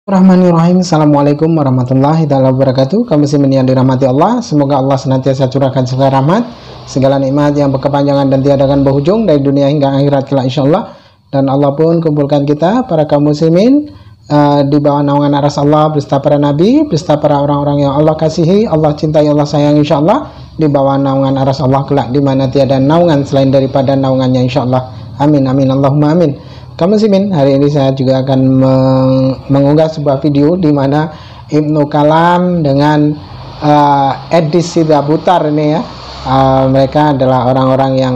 Bismillahirrahmanirrahim. Assalamualaikum warahmatullahi wabarakatuh. Kaum muslimin yang dirahmati Allah, semoga Allah senantiasa curahkan segala rahmat, segala nikmat yang berkepanjangan dan tiada akan berhujung dari dunia hingga akhirat kelak insyaallah. Dan Allah pun kumpulkan kita para kaum muslimin di bawah naungan aras Allah beserta para nabi, beserta para orang-orang yang Allah kasihi, Allah cintai, Allah sayang insyaallah, di bawah naungan aras Allah kelak di mana tiada naungan selain daripada naungannya insyaallah. Amin amin Allahumma amin. Kaum muslimin, hari ini saya juga akan mengunggah sebuah video di mana Ibnu Kalam dengan Edis Sidabutar ini ya, mereka adalah orang-orang yang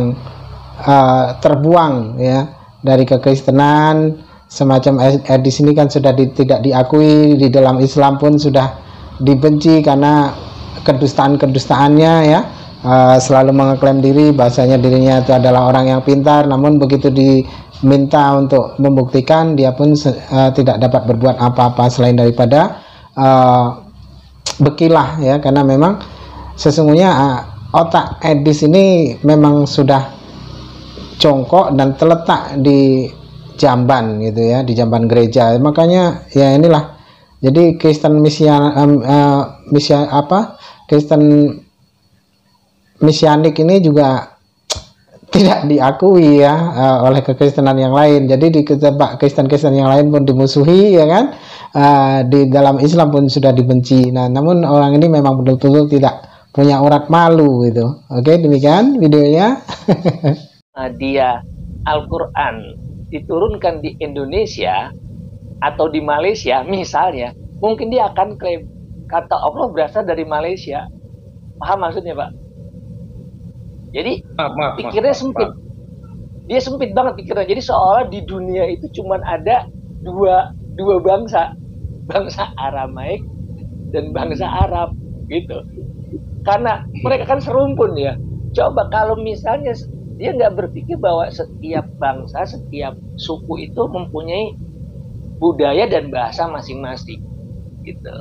terbuang ya dari kekristenan. Semacam Edis ini kan sudah tidak diakui di dalam Islam, pun sudah dibenci karena kedustaan-kedustaannya ya. Selalu mengeklaim diri bahasanya dirinya itu adalah orang yang pintar, namun begitu diminta untuk membuktikan dia pun tidak dapat berbuat apa-apa selain daripada bekilah ya, karena memang sesungguhnya otak Edis ini memang sudah congkok dan terletak di jamban gitu ya, di jamban gereja. Makanya ya inilah, jadi Kristen Kristen mesianik ini juga tidak diakui ya oleh kekristenan yang lain. Jadi di Kristen-Kristen yang lain pun dimusuhi ya kan, di dalam Islam pun sudah dibenci. Nah, namun orang ini memang betul-betul tidak punya urat malu gitu. Oke, demikian videonya. Dia Al-Quran diturunkan di Indonesia atau di Malaysia misalnya, mungkin dia akan klaim kata Allah berasal dari Malaysia. Paham maksudnya, Pak? Jadi pikirnya sempit. Dia sempit banget pikirnya. Jadi seolah di dunia itu cuma ada dua bangsa, bangsa Aramaik dan bangsa Arab gitu. Karena mereka kan serumpun ya. Coba kalau misalnya dia nggak berpikir bahwa setiap bangsa, setiap suku itu mempunyai budaya dan bahasa masing-masing gitu.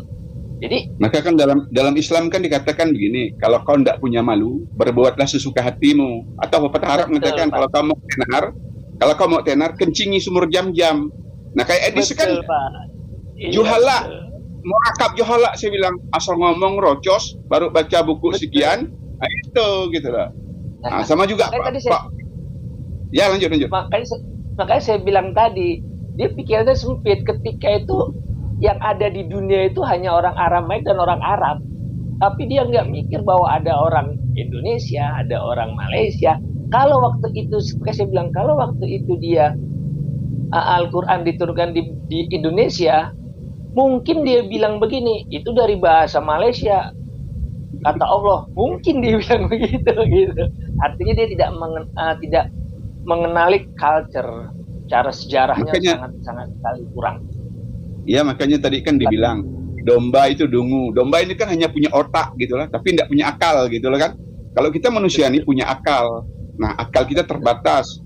Jadi maka kan dalam Islam kan dikatakan begini, kalau kau tidak punya malu, berbuatlah sesuka hatimu. Atau pepatah Arab mengatakan kalau kau mau tenar, kencingi sumur jam-jam. Nah kayak Edis kan juhala, murakab juhala, saya bilang asal ngomong rocos, baru baca buku sekian, nah itu gitu loh. Nah, sama juga Pak. Ya lanjut. Makanya saya bilang tadi, dia pikirannya sempit ketika itu. Yang ada di dunia itu hanya orang Aramaik dan orang Arab. Tapi dia nggak mikir bahwa ada orang Indonesia, ada orang Malaysia. Kalau waktu itu, seperti saya bilang, kalau waktu itu dia Al-Quran diturunkan di Indonesia, mungkin dia bilang begini, itu dari bahasa Malaysia, kata Allah. Mungkin dia bilang begitu gitu. Artinya dia tidak mengenali culture, cara sejarahnya sangat sekali kurang. Ya makanya tadi kan dibilang domba itu dungu. Domba ini kan hanya punya otak gitulah, tapi tidak punya akal gitulah kan. Kalau kita manusia ini punya akal. Nah, akal kita terbatas.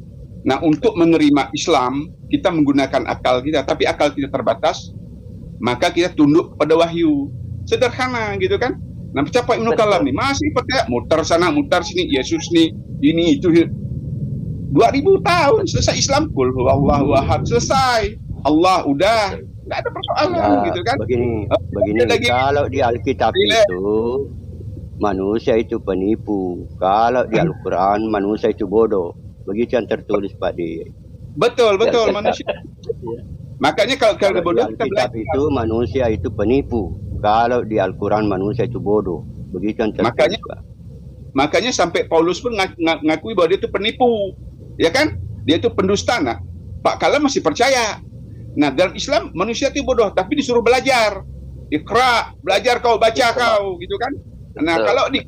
Nah, untuk menerima Islam, kita menggunakan akal kita, tapi akal kita terbatas, maka kita tunduk pada wahyu. Sederhana gitu kan. Nah, siapa Ibnu Kalam nih masih pakai muter sana, muter sini, Yesus nih, ini itu. 2000 tahun selesai Islam, qul huwallahu ahad, selesai. Allah udah nggak ada persoalan gitu kan. Begini kalau di Alkitab itu manusia itu penipu, kalau di Al-Quran manusia itu bodoh, begitu yang tertulis Pak di betul manusia. Makanya kalau bodoh di Alkitab itu manusia itu penipu, kalau di Al-Quran manusia itu bodoh, begitu yang tertulis makanya sampai Paulus pun ngakui bahwa dia itu penipu ya kan, dia itu pendusta. Nah, Pak Kalam masih percaya. Nah, dalam Islam manusia itu bodoh, tapi disuruh belajar. Iqra, belajar kau, baca kau, gitu kan. Nah, kalau di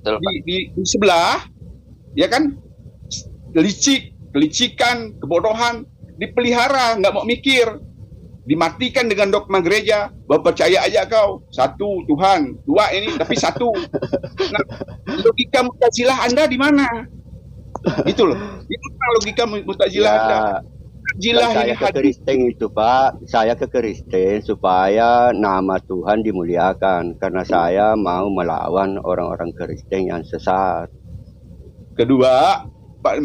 sebelah, ya kan, kelicikan, kebodohan, dipelihara, nggak mau mikir. Dimatikan dengan dogma gereja, bahwa percaya aja kau, satu Tuhan, dua ini, tapi satu. Nah, logika Mu'tazilah Anda di mana? Gitu loh. Itu logika Mu'tazilah Anda. Saya ke Kristen itu Pak, saya ke Kristen supaya nama Tuhan dimuliakan, karena saya mau melawan orang-orang Kristen yang sesat. Kedua, Pak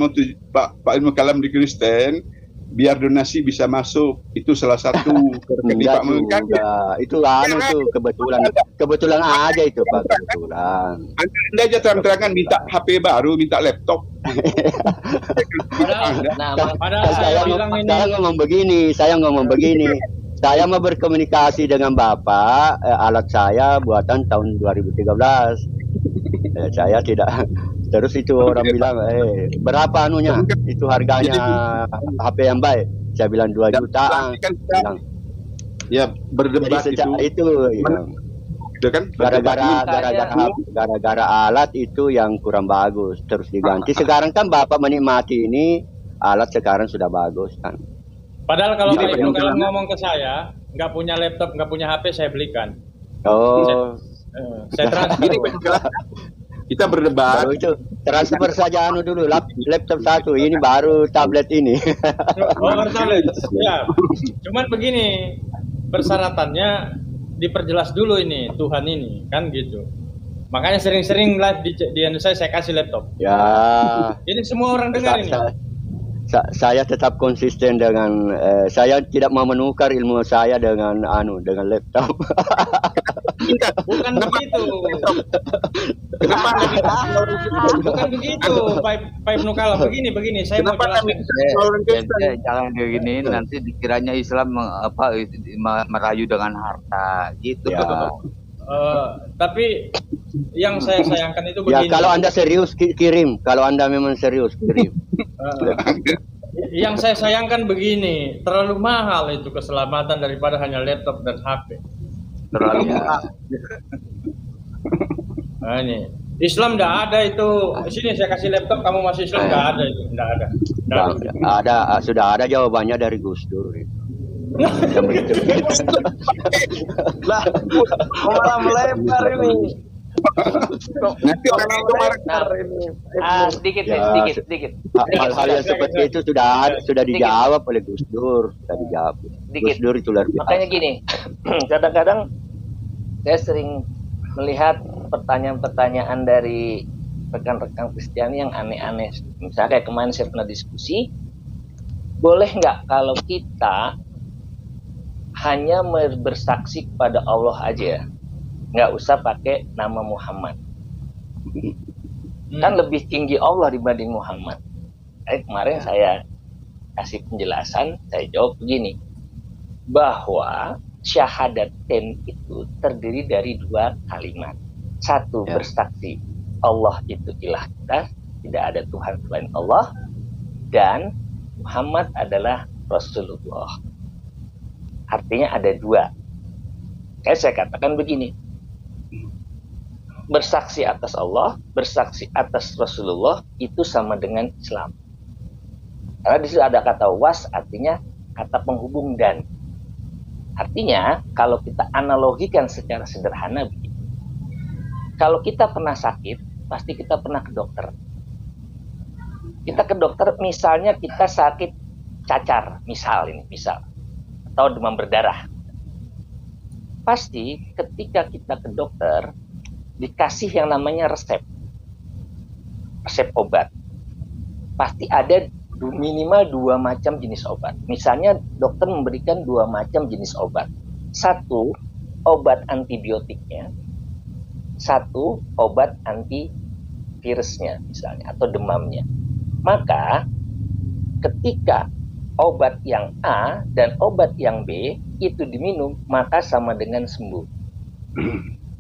Ilmu Kalam di Kristen, biar donasi bisa masuk. Itu salah satu Enggak Pak Menkan. juga. Itu anu tuh kebetulan aja itu Pak, kebetulan. Anda aja terang-terangan minta HP baru, minta laptop. Padahal saya bilang ini. Saya ngomong begini. Saya mau berkomunikasi dengan Bapak, alat saya buatan tahun 2013. Saya tidak. Terus itu orang bilang, berapa anunya? Itu harganya HP yang baik. Saya bilang 2 jutaan. Bilang, ya berdebat itu ya. Kan gara-gara alat itu yang kurang bagus terus diganti. Sekarang kan Bapak menikmati ini alat sekarang sudah bagus kan. Padahal kalau kalian ngomong ke saya, nggak punya laptop, nggak punya HP, saya belikan. Oh, saya transfer. Kita berdebat. Baru itu transfer saja dulu laptop 1, ini baru tablet ini. Oh, tablet. Ya. Cuman begini, persyaratannya diperjelas dulu ini Tuhan ini, kan gitu. Makanya sering-sering live di Indonesia saya kasih laptop. Ya. Ini semua orang dengar ini. Saya tetap konsisten dengan saya tidak mau menukar ilmu saya dengan laptop. Bukan begitu. Bukan begitu, Pak Ibnu Kalam. Begini, saya mau jelaskan. Jangan begini, nanti dikiranya Islam merayu dengan harta, gitu. Ya. Tapi yang saya sayangkan itu begini. Ya, kalau Anda serius kirim. Kalau Anda memang serius kirim. Yang saya sayangkan begini, terlalu mahal itu keselamatan daripada hanya laptop dan HP. Terlalu mahal. Nah, ini Islam tidak ada itu. Sini saya kasih laptop, kamu masih Islam, tidak ada itu, tidak ada. Ada, sudah ada jawabannya dari Gus Dur. Lah, malah melebar ini. Nanti orang itu sedikit. Hal-hal yang seperti itu sudah dijawab oleh Gus Dur, Gus Dur itu luar biasa. Makanya gini, kadang-kadang saya sering melihat pertanyaan-pertanyaan dari rekan-rekan Kristiani yang aneh-aneh. Misalnya kayak kemarin saya pernah diskusi, boleh nggak kalau kita hanya bersaksi kepada Allah aja, nggak usah pakai nama Muhammad? Kan lebih tinggi Allah dibanding Muhammad. Kemarin saya kasih penjelasan, saya jawab begini, bahwa syahadatain itu terdiri dari 2 kalimat. 1, bersaksi Allah itu ilah kita, tidak ada Tuhan selain Allah, dan Muhammad adalah Rasulullah. Artinya ada 2. Kayak saya katakan begini, bersaksi atas Allah, bersaksi atas Rasulullah itu sama dengan Islam. Karena di situ ada kata was, artinya kata penghubung dan. Artinya kalau kita analogikan secara sederhana begini, kalau kita pernah sakit, pasti kita pernah ke dokter. Kita ke dokter, misalnya kita sakit cacar, misal, atau demam berdarah. Pasti ketika kita ke dokter, dikasih yang namanya resep obat. Pasti ada minimal 2 macam jenis obat. Misalnya dokter memberikan 2 macam jenis obat. 1, obat antibiotiknya. 1, obat antivirusnya misalnya, atau demamnya. Maka ketika obat yang A dan obat yang B itu diminum, maka sama dengan sembuh.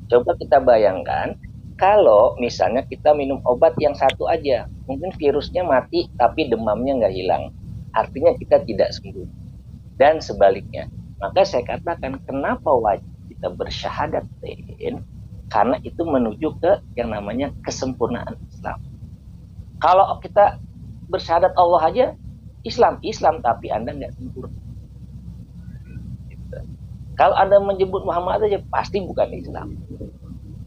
Coba kita bayangkan, kalau misalnya kita minum obat yang 1 aja, mungkin virusnya mati tapi demamnya nggak hilang. Artinya kita tidak sembuh. Dan sebaliknya. Maka saya katakan, kenapa wajib kita bersyahadatain? Karena itu menuju ke yang namanya kesempurnaan Islam. Kalau kita bersyahadat Allah aja, Islam, tapi Anda nggak sempurna. Gitu. Kalau Anda menyebut Muhammad aja, pasti bukan Islam.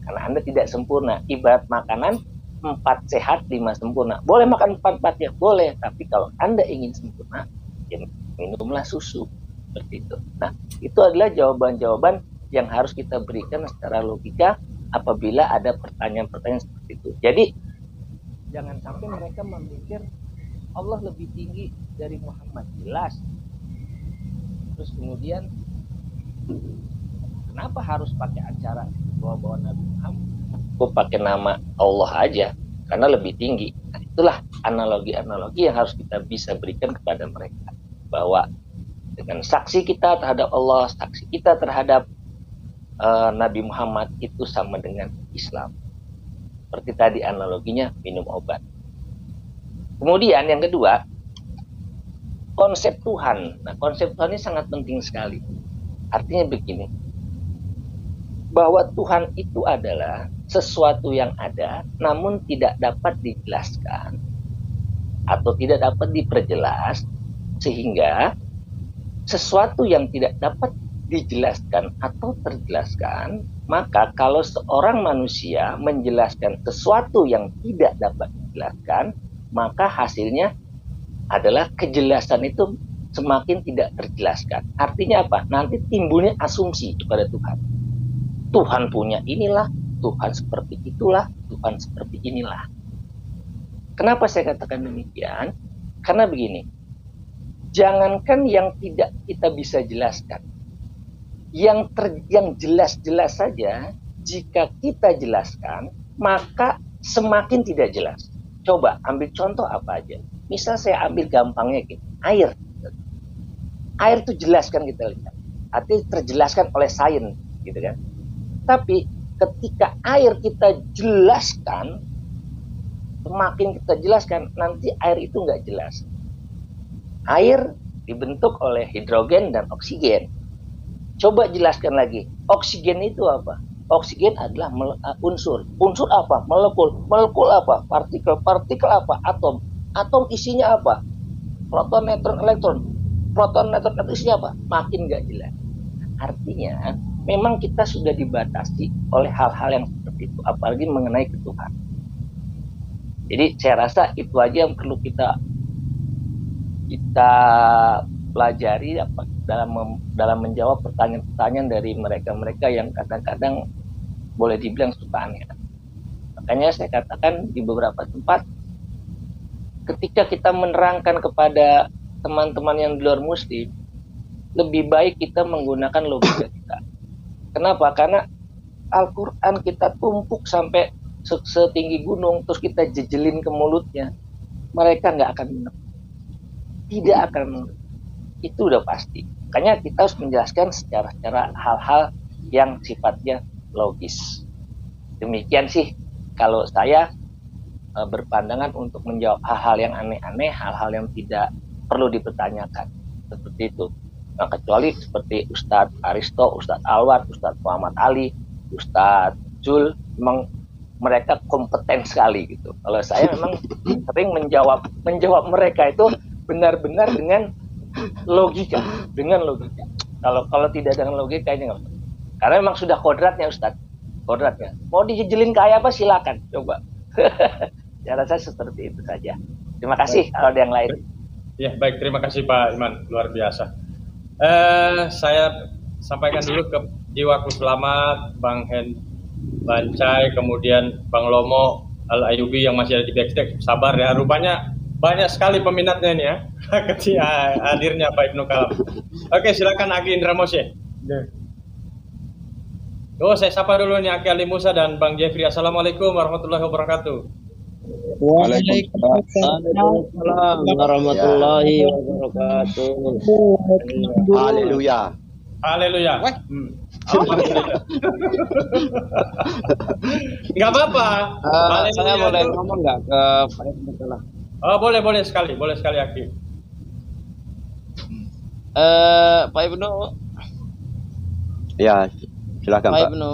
Karena Anda tidak sempurna. Ibarat makanan, 4 sehat, 5 sempurna. Boleh makan 4 ya? Boleh. Tapi kalau Anda ingin sempurna, ya minumlah susu. Seperti itu. Nah, itu adalah jawaban-jawaban yang harus kita berikan secara logika apabila ada pertanyaan-pertanyaan seperti itu. Jadi, jangan sampai mereka memikir Allah lebih tinggi dari Muhammad, jelas. Terus kemudian kenapa harus pakai acara bawa-bawa Nabi Muhammad? Gue pakai nama Allah aja karena lebih tinggi. Nah, itulah analogi-analogi yang harus kita bisa berikan kepada mereka, bahwa dengan saksi kita terhadap Allah, saksi kita terhadap Nabi Muhammad itu sama dengan Islam. Seperti tadi analoginya minum obat. Kemudian yang kedua, konsep Tuhan. Nah, konsep Tuhan ini sangat penting sekali. Artinya begini, bahwa Tuhan itu adalah sesuatu yang ada namun tidak dapat dijelaskan atau tidak dapat diperjelas, sehingga sesuatu yang tidak dapat dijelaskan atau terjelaskan, maka kalau seorang manusia menjelaskan sesuatu yang tidak dapat dijelaskan, maka hasilnya adalah kejelasan itu semakin tidak terjelaskan. Artinya apa? Nanti timbulnya asumsi kepada Tuhan. Tuhan punya inilah, Tuhan seperti itulah, Tuhan seperti inilah. Kenapa saya katakan demikian? Karena begini, jangankan yang tidak kita bisa jelaskan, yang jelas-jelas saja, jika kita jelaskan, maka semakin tidak jelas. Coba ambil contoh apa aja. Misal saya ambil gampangnya gitu, air. Air itu jelas kan kita lihat, artinya terjelaskan oleh sains, gitu kan. Tapi ketika air kita jelaskan, semakin kita jelaskan, nanti air itu nggak jelas. Air dibentuk oleh hidrogen dan oksigen. Coba jelaskan lagi, oksigen itu apa? Oksigen adalah unsur. Unsur apa? Molekul. Molekul apa? Partikel. Partikel apa? Atom. Atom isinya apa? Proton, neutron, elektron. Proton, neutron, isinya apa? Makin nggak jelas. Artinya, memang kita sudah dibatasi oleh hal-hal yang seperti itu, apalagi mengenai ketuhanan. Jadi saya rasa itu aja yang perlu kita pelajari dalam menjawab pertanyaan-pertanyaan dari mereka-mereka yang kadang-kadang boleh dibilang suka aneh. Makanya saya katakan di beberapa tempat, ketika kita menerangkan kepada teman-teman yang di luar muslim, lebih baik kita menggunakan logika kita. Kenapa? Karena Al-Quran kita tumpuk sampai setinggi gunung, terus kita jejelin ke mulutnya, mereka nggak akan mengerti. Tidak akan mengerti. Itu udah pasti. Makanya kita harus menjelaskan secara hal-hal yang sifatnya logis. Demikian sih kalau saya berpandangan untuk menjawab hal-hal yang aneh-aneh, hal-hal yang tidak perlu dipertanyakan. Seperti itu. Nah, kecuali seperti Ustadz Aristo, Ustadz Alwar, Ustadz Muhammad Ali, Ustadz Jul, memang mereka kompeten sekali gitu. Kalau saya memang sering menjawab mereka itu benar-benar dengan logika. Kalau tidak dengan logika ini nggak. Karena memang sudah kodratnya Ustadz, kodratnya. Mau dijejelin kayak apa silakan, coba. Saya rasa seperti itu saja. Terima kasih. Kalau ada yang lain. Ya baik, terima kasih Pak Iman, luar biasa. Saya sampaikan dulu ke Jiwaku Selamat, Bang Hen Bancai, kemudian Bang Lomo Al Ayubi yang masih ada di backstage. Sabar ya, rupanya banyak sekali peminatnya ini ya. Ketika hadirnya Pak Ibnu Kalam. Oke, silakan Aki Indra Moshe. Saya sapa dulu nih Aki Ali Musa dan Bang Jeffrey. Assalamualaikum warahmatullahi wabarakatuh. Waalaikumsalam warahmatullahi wabarakatuh. Haleluya. Haleluya. Nggak apa-apa. Saya boleh ngomong nggak ke Pak Ibnu? Oh, boleh sekali Aki. Pak Ibnu. Ya, silakan Pak Pak. Ibnu.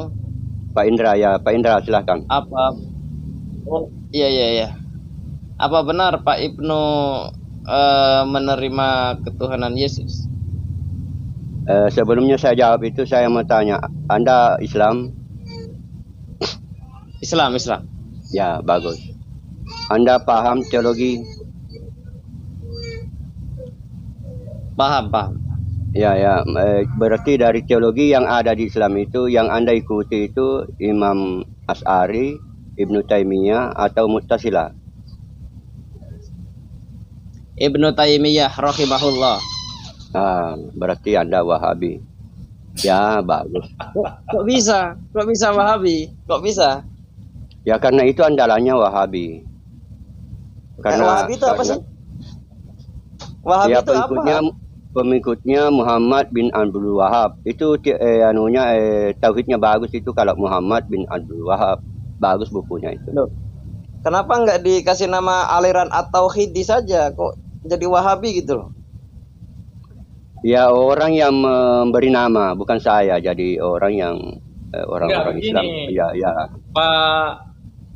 Pak Indra ya, Pak Indra silakan. Apa? Oh, iya. Apa benar Pak Ibnu menerima ketuhanan Yesus? Sebelumnya saya jawab itu, saya mau tanya, Anda Islam? Islam. Ya, bagus. Anda paham teologi? Paham. Ya. Berarti dari teologi yang ada di Islam itu, yang Anda ikuti itu Imam Asy'ari, Ibnu Taimiyah, atau Mu'tazilah? Ibnu Taimiyah rahimahullah. Berarti Anda Wahabi. Ya, bagus. Kok bisa? Kok bisa Wahabi? Kok bisa? Ya karena itu andalannya Wahabi. Wahabi itu apa sih? Wahabi ya itu apa? Pengikutnya Muhammad bin Abdul Wahab. Itu tauhidnya bagus itu kalau Muhammad bin Abdul Wahab. Bagus bukunya itu. Loh, kenapa nggak dikasih nama aliran At-Tauhidi saja? Kok jadi Wahabi gitu loh? Ya orang yang memberi nama, bukan saya. Jadi orang yang orang-orang Islam. Ya.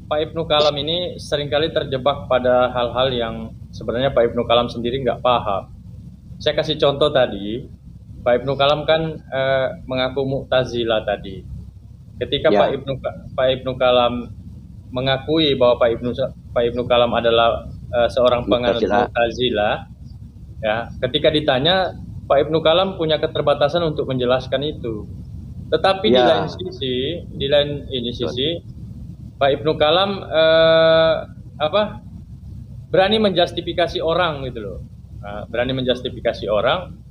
Pak Ibnu Kalam ini seringkali terjebak pada hal-hal yang sebenarnya Pak Ibnu Kalam sendiri nggak paham. Saya kasih contoh tadi, Pak Ibnu Kalam kan mengaku Mu'tazilah tadi. Ketika Pak Ibnu Kalam mengakui bahwa Pak Ibnu Kalam adalah seorang penganut Mu'tazilah, ya, ketika ditanya Pak Ibnu Kalam punya keterbatasan untuk menjelaskan itu. Tetapi di lain sisi Pak Ibnu Kalam berani menjustifikasi orang gitu loh. Berani menjustifikasi orang.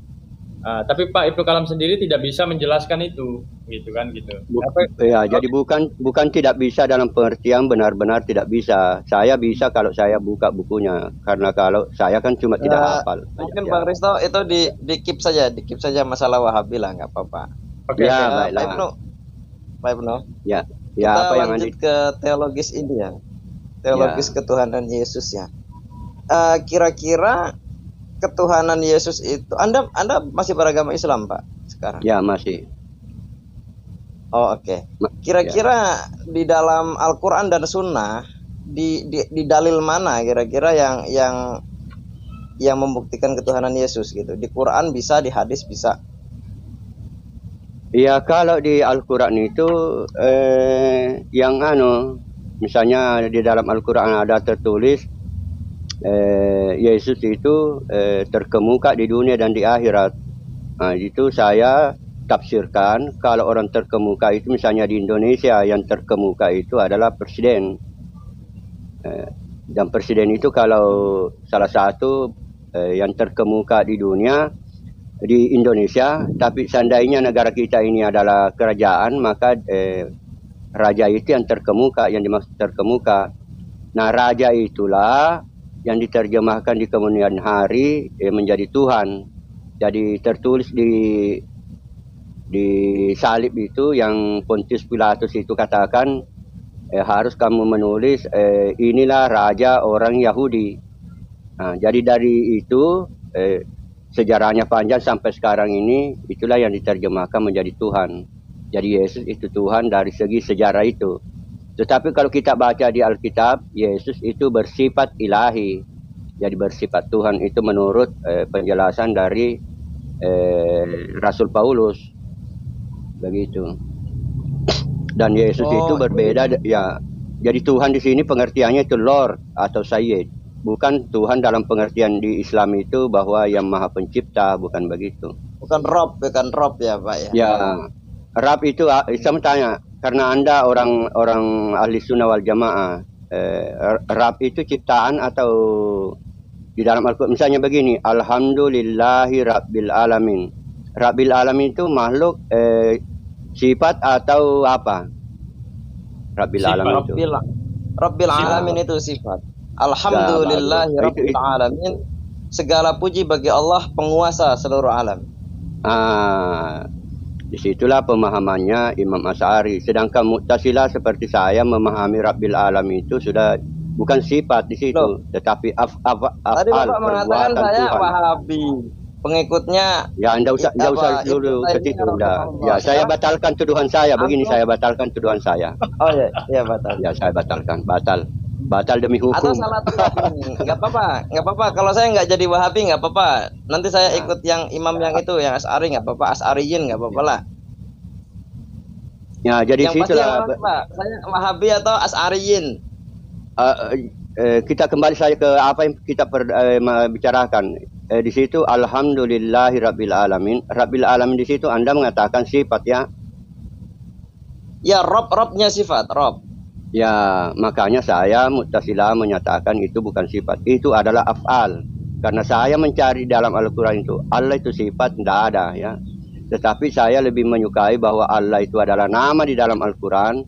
Tapi Pak Ibnu Kalam sendiri tidak bisa menjelaskan itu, gitu kan gitu. Jadi bukan tidak bisa dalam pengertian benar-benar tidak bisa. Saya bisa kalau saya buka bukunya, karena kalau saya kan cuma tidak hafal. Mungkin Bang Risto itu di keep saja masalah Wahabi lah, nggak apa-apa. Oke, baiklah. Pak Ibnu. Ya, kita apa yang lanjut ke teologis ini ya, teologis ketuhanan Yesus ya. Kira-kira ketuhanan Yesus itu, Anda masih beragama Islam Pak sekarang? Ya masih. Oh oke. Kira-kira di dalam Al-Quran dan Sunnah di dalil mana kira-kira yang membuktikan ketuhanan Yesus gitu? Di Quran bisa, di hadis bisa. Ya kalau di Al-Quran itu misalnya di dalam Al-Quran ada tertulis Yesus itu terkemuka di dunia dan di akhirat. Nah, itu saya tafsirkan kalau orang terkemuka itu misalnya di Indonesia yang terkemuka itu adalah presiden. Dan presiden itu kalau salah satu yang terkemuka di dunia di Indonesia, tapi seandainya negara kita ini adalah kerajaan, maka raja itu yang terkemuka, yang dimaksud terkemuka. Nah, raja itulah yang diterjemahkan di kemudian hari menjadi Tuhan. Jadi tertulis di salib itu yang Pontius Pilatus itu katakan harus kamu menulis inilah raja orang Yahudi. Nah, jadi dari itu sejarahnya panjang sampai sekarang ini, itulah yang diterjemahkan menjadi Tuhan. Jadi Yesus itu Tuhan dari segi sejarah itu. Tetapi kalau kita baca di Alkitab, Yesus itu bersifat ilahi. Jadi bersifat Tuhan itu menurut penjelasan dari Rasul Paulus. Begitu. Dan Yesus itu berbeda ya. Jadi Tuhan di sini pengertiannya itu Lord atau Sayyid. Bukan Tuhan dalam pengertian di Islam itu bahwa yang Maha Pencipta, bukan begitu. Bukan Rob ya Pak ya. Ya, Rob itu saya tanya, karena Anda orang ahli sunnah wal jamaah, Rob itu ciptaan atau di dalam Al-Quran misalnya begini, Alhamdulillahi Rabbil Alamin. Rabbil Alamin itu makhluk sifat atau apa? Rabbil Alamin itu. Rabbil Alamin itu sifat. Alhamdulillahi Rabbil Alamin. Segala puji bagi Allah penguasa seluruh alam. Disitulah pemahamannya Imam Asy'ari. Sedangkan Mu'tazilah seperti saya memahami Rabbil Alamin itu sudah bukan sifat di situ, tetapi af'al. Tadi Bapak mengatakan saya Wahabi, pengikutnya. Ya, Anda usah dulu ke situ. Ya, saya batalkan tuduhan saya. Begini, saya batalkan tuduhan saya. Oh ya, batal. Ya, saya batalkan. Batal demi hukum. Atau salah tempat ini. Nggak apa-apa. Kalau saya nggak jadi Wahabi nggak apa-apa. Nanti saya ikut yang imam yang itu, yang Asy'ari nggak apa-apa. Asy'ariyin nggak apa-apa lah. Ya, jadi situ lah. Saya Wahabi atau Asy'ariyin. Kita kembali saja ke apa yang kita bicarakan. Di situ Alhamdulillahi Rabbil Alamin. Rabbil Alamin di situ Anda mengatakan sifat ya. Ya, Robnya sifat, Rob. Ya, makanya saya Mu'tazilah menyatakan itu bukan sifat. Itu adalah af'al. Karena saya mencari dalam Al-Quran itu Allah itu sifat tidak ada ya. Tetapi saya lebih menyukai bahwa Allah itu adalah nama di dalam Al-Quran.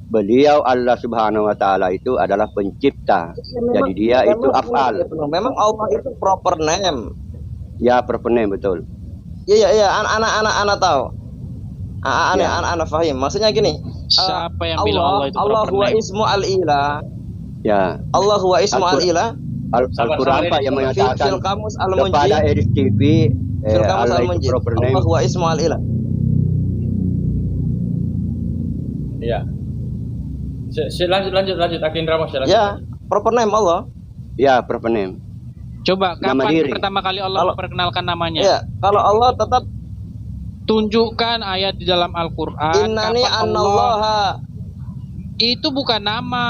Beliau Allah Subhanahu Wa Taala itu adalah pencipta. Jadi dia itu afal. Memang Allah itu proper name. Ya, proper name betul. Iya, anak tahu. Anak fahim. Maksudnya gini. Siapa yang bilang Allah itu Allah proper huwa name? ismu al-ilah. Ya. Allah huwa ismu al-ilah. Al-Quran Pak yang menyatakan Fil kamus al-munji. kepada Edis TV Fil kamus Allah itu al-munji. proper name. Allah huwa ismu al-ilah. Iya. Lanjut Akin Ramos ya. Ya, proper name Allah. Ya, proper name. Coba Nama kapan diri. pertama kali Allah memperkenalkan namanya? Ya, kalau Allah tetap Tunjukkan ayat di dalam Al-Quran. innani kapan Allah anallaha. itu bukan nama.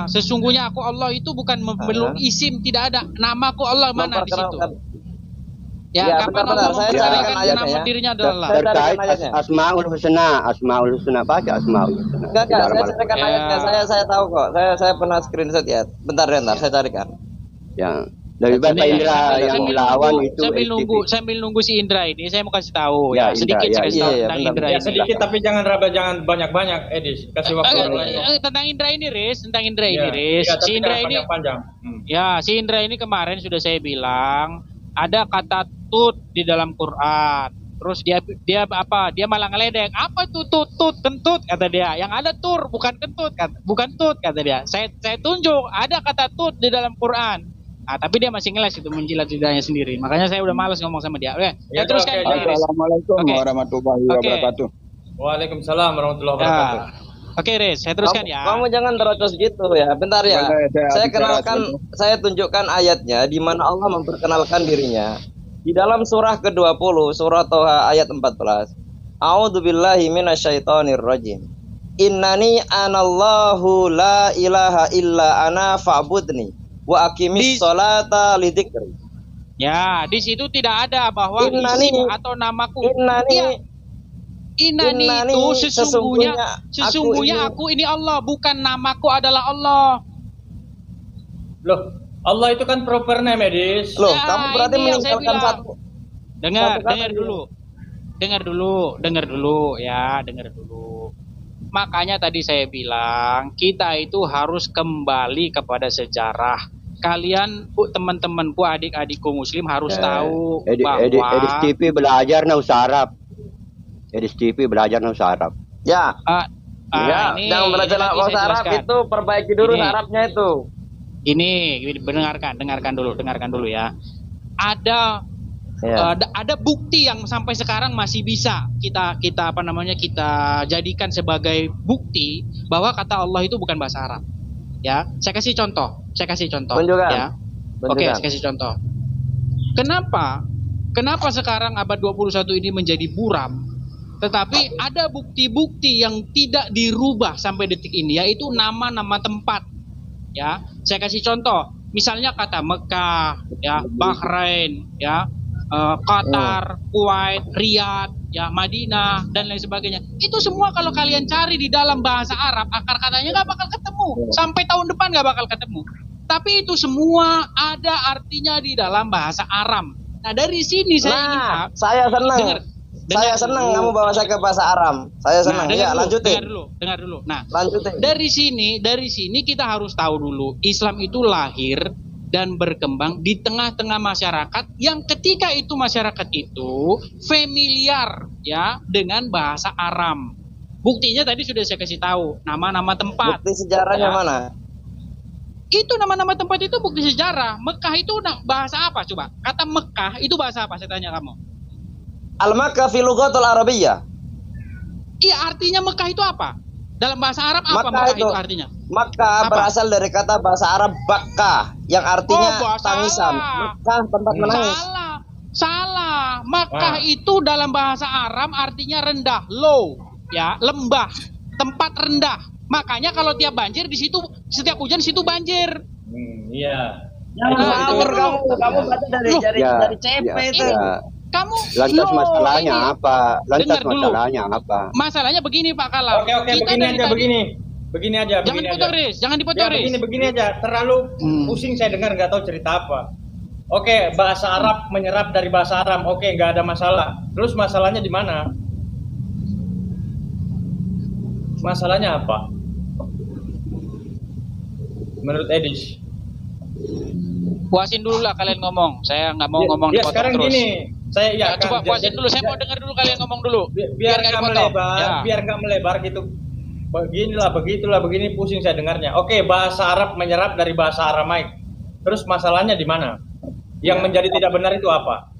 Sesungguhnya aku Allah itu bukan belum isim, tidak ada. Namaku Allah mana di situ? Ya, Ya, kapan bentar, Allah saya carikan memperkenalkan ayatnya nama ya. dirinya adalah Saya Terkait carikan ayatnya. Asmaul Husna, baca Asmaul Husna. Enggak, Di dalam saya Al-Quran. carikan ayatnya. Saya tahu kok. Saya pernah screenshot ya. Bentar, saya carikan. Ya. Lebih baik Pak Indra yang melawan itu sambil nunggu si Indra ini, saya mau kasih tahu Ya, sedikit Indra, saya kasih tahu iya, tentang bentar. Indra Ya ini. sedikit tapi jangan banyak-banyak Edis. Kasih waktu orang lain. Tentang Indra ini, Riz, tentang Indra ini, Ya, Riz. ya, tapi Si Indra jangan ini, panjang-panjang. ya, si Indra ini kemarin sudah saya bilang ada kata tut di dalam Quran. Terus dia apa? Dia malah ngeledek. Apa tuh tut kentut kata dia. Yang ada tur bukan kentut, bukan tut kata dia. Saya tunjuk ada kata tut di dalam Quran. Nah, tapi dia masih ngeles itu menjilat lidahnya sendiri. Makanya saya udah malas ngomong sama dia. Oke, Ya, teruskan. oke. Assalamualaikum Oke. warahmatullahi Oke. wabarakatuh. Waalaikumsalam warahmatullahi wabarakatuh. Oke, Riz, saya teruskan ya. Kamu jangan terocos gitu ya. Bentar ya. Boleh, Saya bicara kenalkan, sebentar. saya tunjukkan ayatnya di mana Allah memperkenalkan dirinya. Di dalam surah ke-20, surah Toha ayat 14. A'udzubillahi minasyaitonir rajim. Innani anallahu la ilaha illa ana fa'budni wa aqimis sholata lidzikri. Ya, di situ tidak ada bahwa Innani. isim atau namaku. Innani Iya. Innani Innani, itu sesungguhnya sesungguhnya aku ini Allah, bukan namaku adalah Allah. Loh, Allah itu kan proper name Edis. Loh, Ya, kamu berarti ini yang saya meninggalkan bilang. satu. Dengar Satu kata dulu. Dengar dulu. Makanya tadi saya bilang, kita itu harus kembali kepada sejarah. Kalian, teman-temanku, adik-adikku muslim harus tahu Edis bahwa TV belajar Nahwu Arab. Edis TV belajar Nahwu Arab. Ya, ya, ini jangan belajar nanti bahasa saya Arab jelaskan. itu perbaiki dulu Ini. Arabnya itu. Ini dengarkan dulu ya. Ada Ya. ada bukti yang sampai sekarang masih bisa kita jadikan sebagai bukti bahwa kata Allah itu bukan bahasa Arab. Ya, saya kasih contoh. Tunjukkan. Ya. Oke, saya kasih contoh. Kenapa sekarang abad 21 ini menjadi buram? Tetapi ada bukti-bukti yang tidak dirubah sampai detik ini, yaitu nama-nama tempat. Ya, saya kasih contoh. Misalnya kata Mekah, ya, Bahrain, ya, Qatar, Kuwait, Riyadh, ya, Madinah dan lain sebagainya. Itu semua kalau kalian cari di dalam bahasa Arab, akar katanya nggak bakal ketemu. Sampai tahun depan nggak bakal ketemu. Tapi itu semua ada artinya di dalam bahasa Aram. Nah, dari sini saya ingin Nah, saya senang. Saya senang dulu. kamu bawa saya ke bahasa Aram. Saya senang. Ya, lanjutin. Dengar dulu. Nah, Lanjutin. dari sini kita harus tahu dulu, Islam itu lahir dan berkembang di tengah-tengah masyarakat yang ketika itu masyarakat itu familiar ya dengan bahasa Aram. Buktinya tadi sudah saya kasih tahu, nama-nama tempat. Bukti sejarahnya Ya. mana? Itu nama-nama tempat itu bukti sejarah. Mekah itu bahasa apa coba? Kata Mekah itu bahasa apa? Saya tanya kamu. Al-Makkah fi lughatul Arabiyyah. Iya, artinya Mekah itu apa? Dalam bahasa Arab apa Makkah Mekah itu- itu artinya? Makkah Apa? berasal dari kata bahasa Arab Bakkah yang artinya Oh, tangisan. salah. Makkah tempat menangis. Salah. Makkah Wah. itu dalam bahasa Arab artinya rendah, low, ya, lembah, tempat rendah. Makanya kalau tiap banjir di situ, setiap hujan situ banjir. Iya. Jangan Nah, ngawur itu- kamu baca dari Loh. dari CP itu. Kamu Lantas low, masalahnya ini. apa? Dengar dulu. Masalahnya apa? Masalahnya begini Pak Kala. Oke, Kita begini dari aja tadi- begini. Begini aja, Jangan begini dipotong, aja. Riz. Jangan dipotong, Ya, Riz. begini aja. Terlalu Hmm. pusing saya dengar nggak tahu cerita apa. Oke, bahasa Arab menyerap dari bahasa Aram. Oke, nggak ada masalah. Terus masalahnya di mana? Masalahnya apa? Menurut Edis? Puasin dulu lah kalian ngomong. Saya nggak mau ngomong Ya dipotong sekarang terus. gini, saya ya Coba puasin dulu. Saya mau dengar dulu kalian ngomong dulu. biar nggak nggak dipotong. melebar, Ya. biar nggak melebar gitu. Beginilah, begitulah, begini pusing saya dengarnya. Oke, bahasa Arab menyerap dari bahasa Aramaik. Terus masalahnya di mana? Yang menjadi tidak benar itu apa?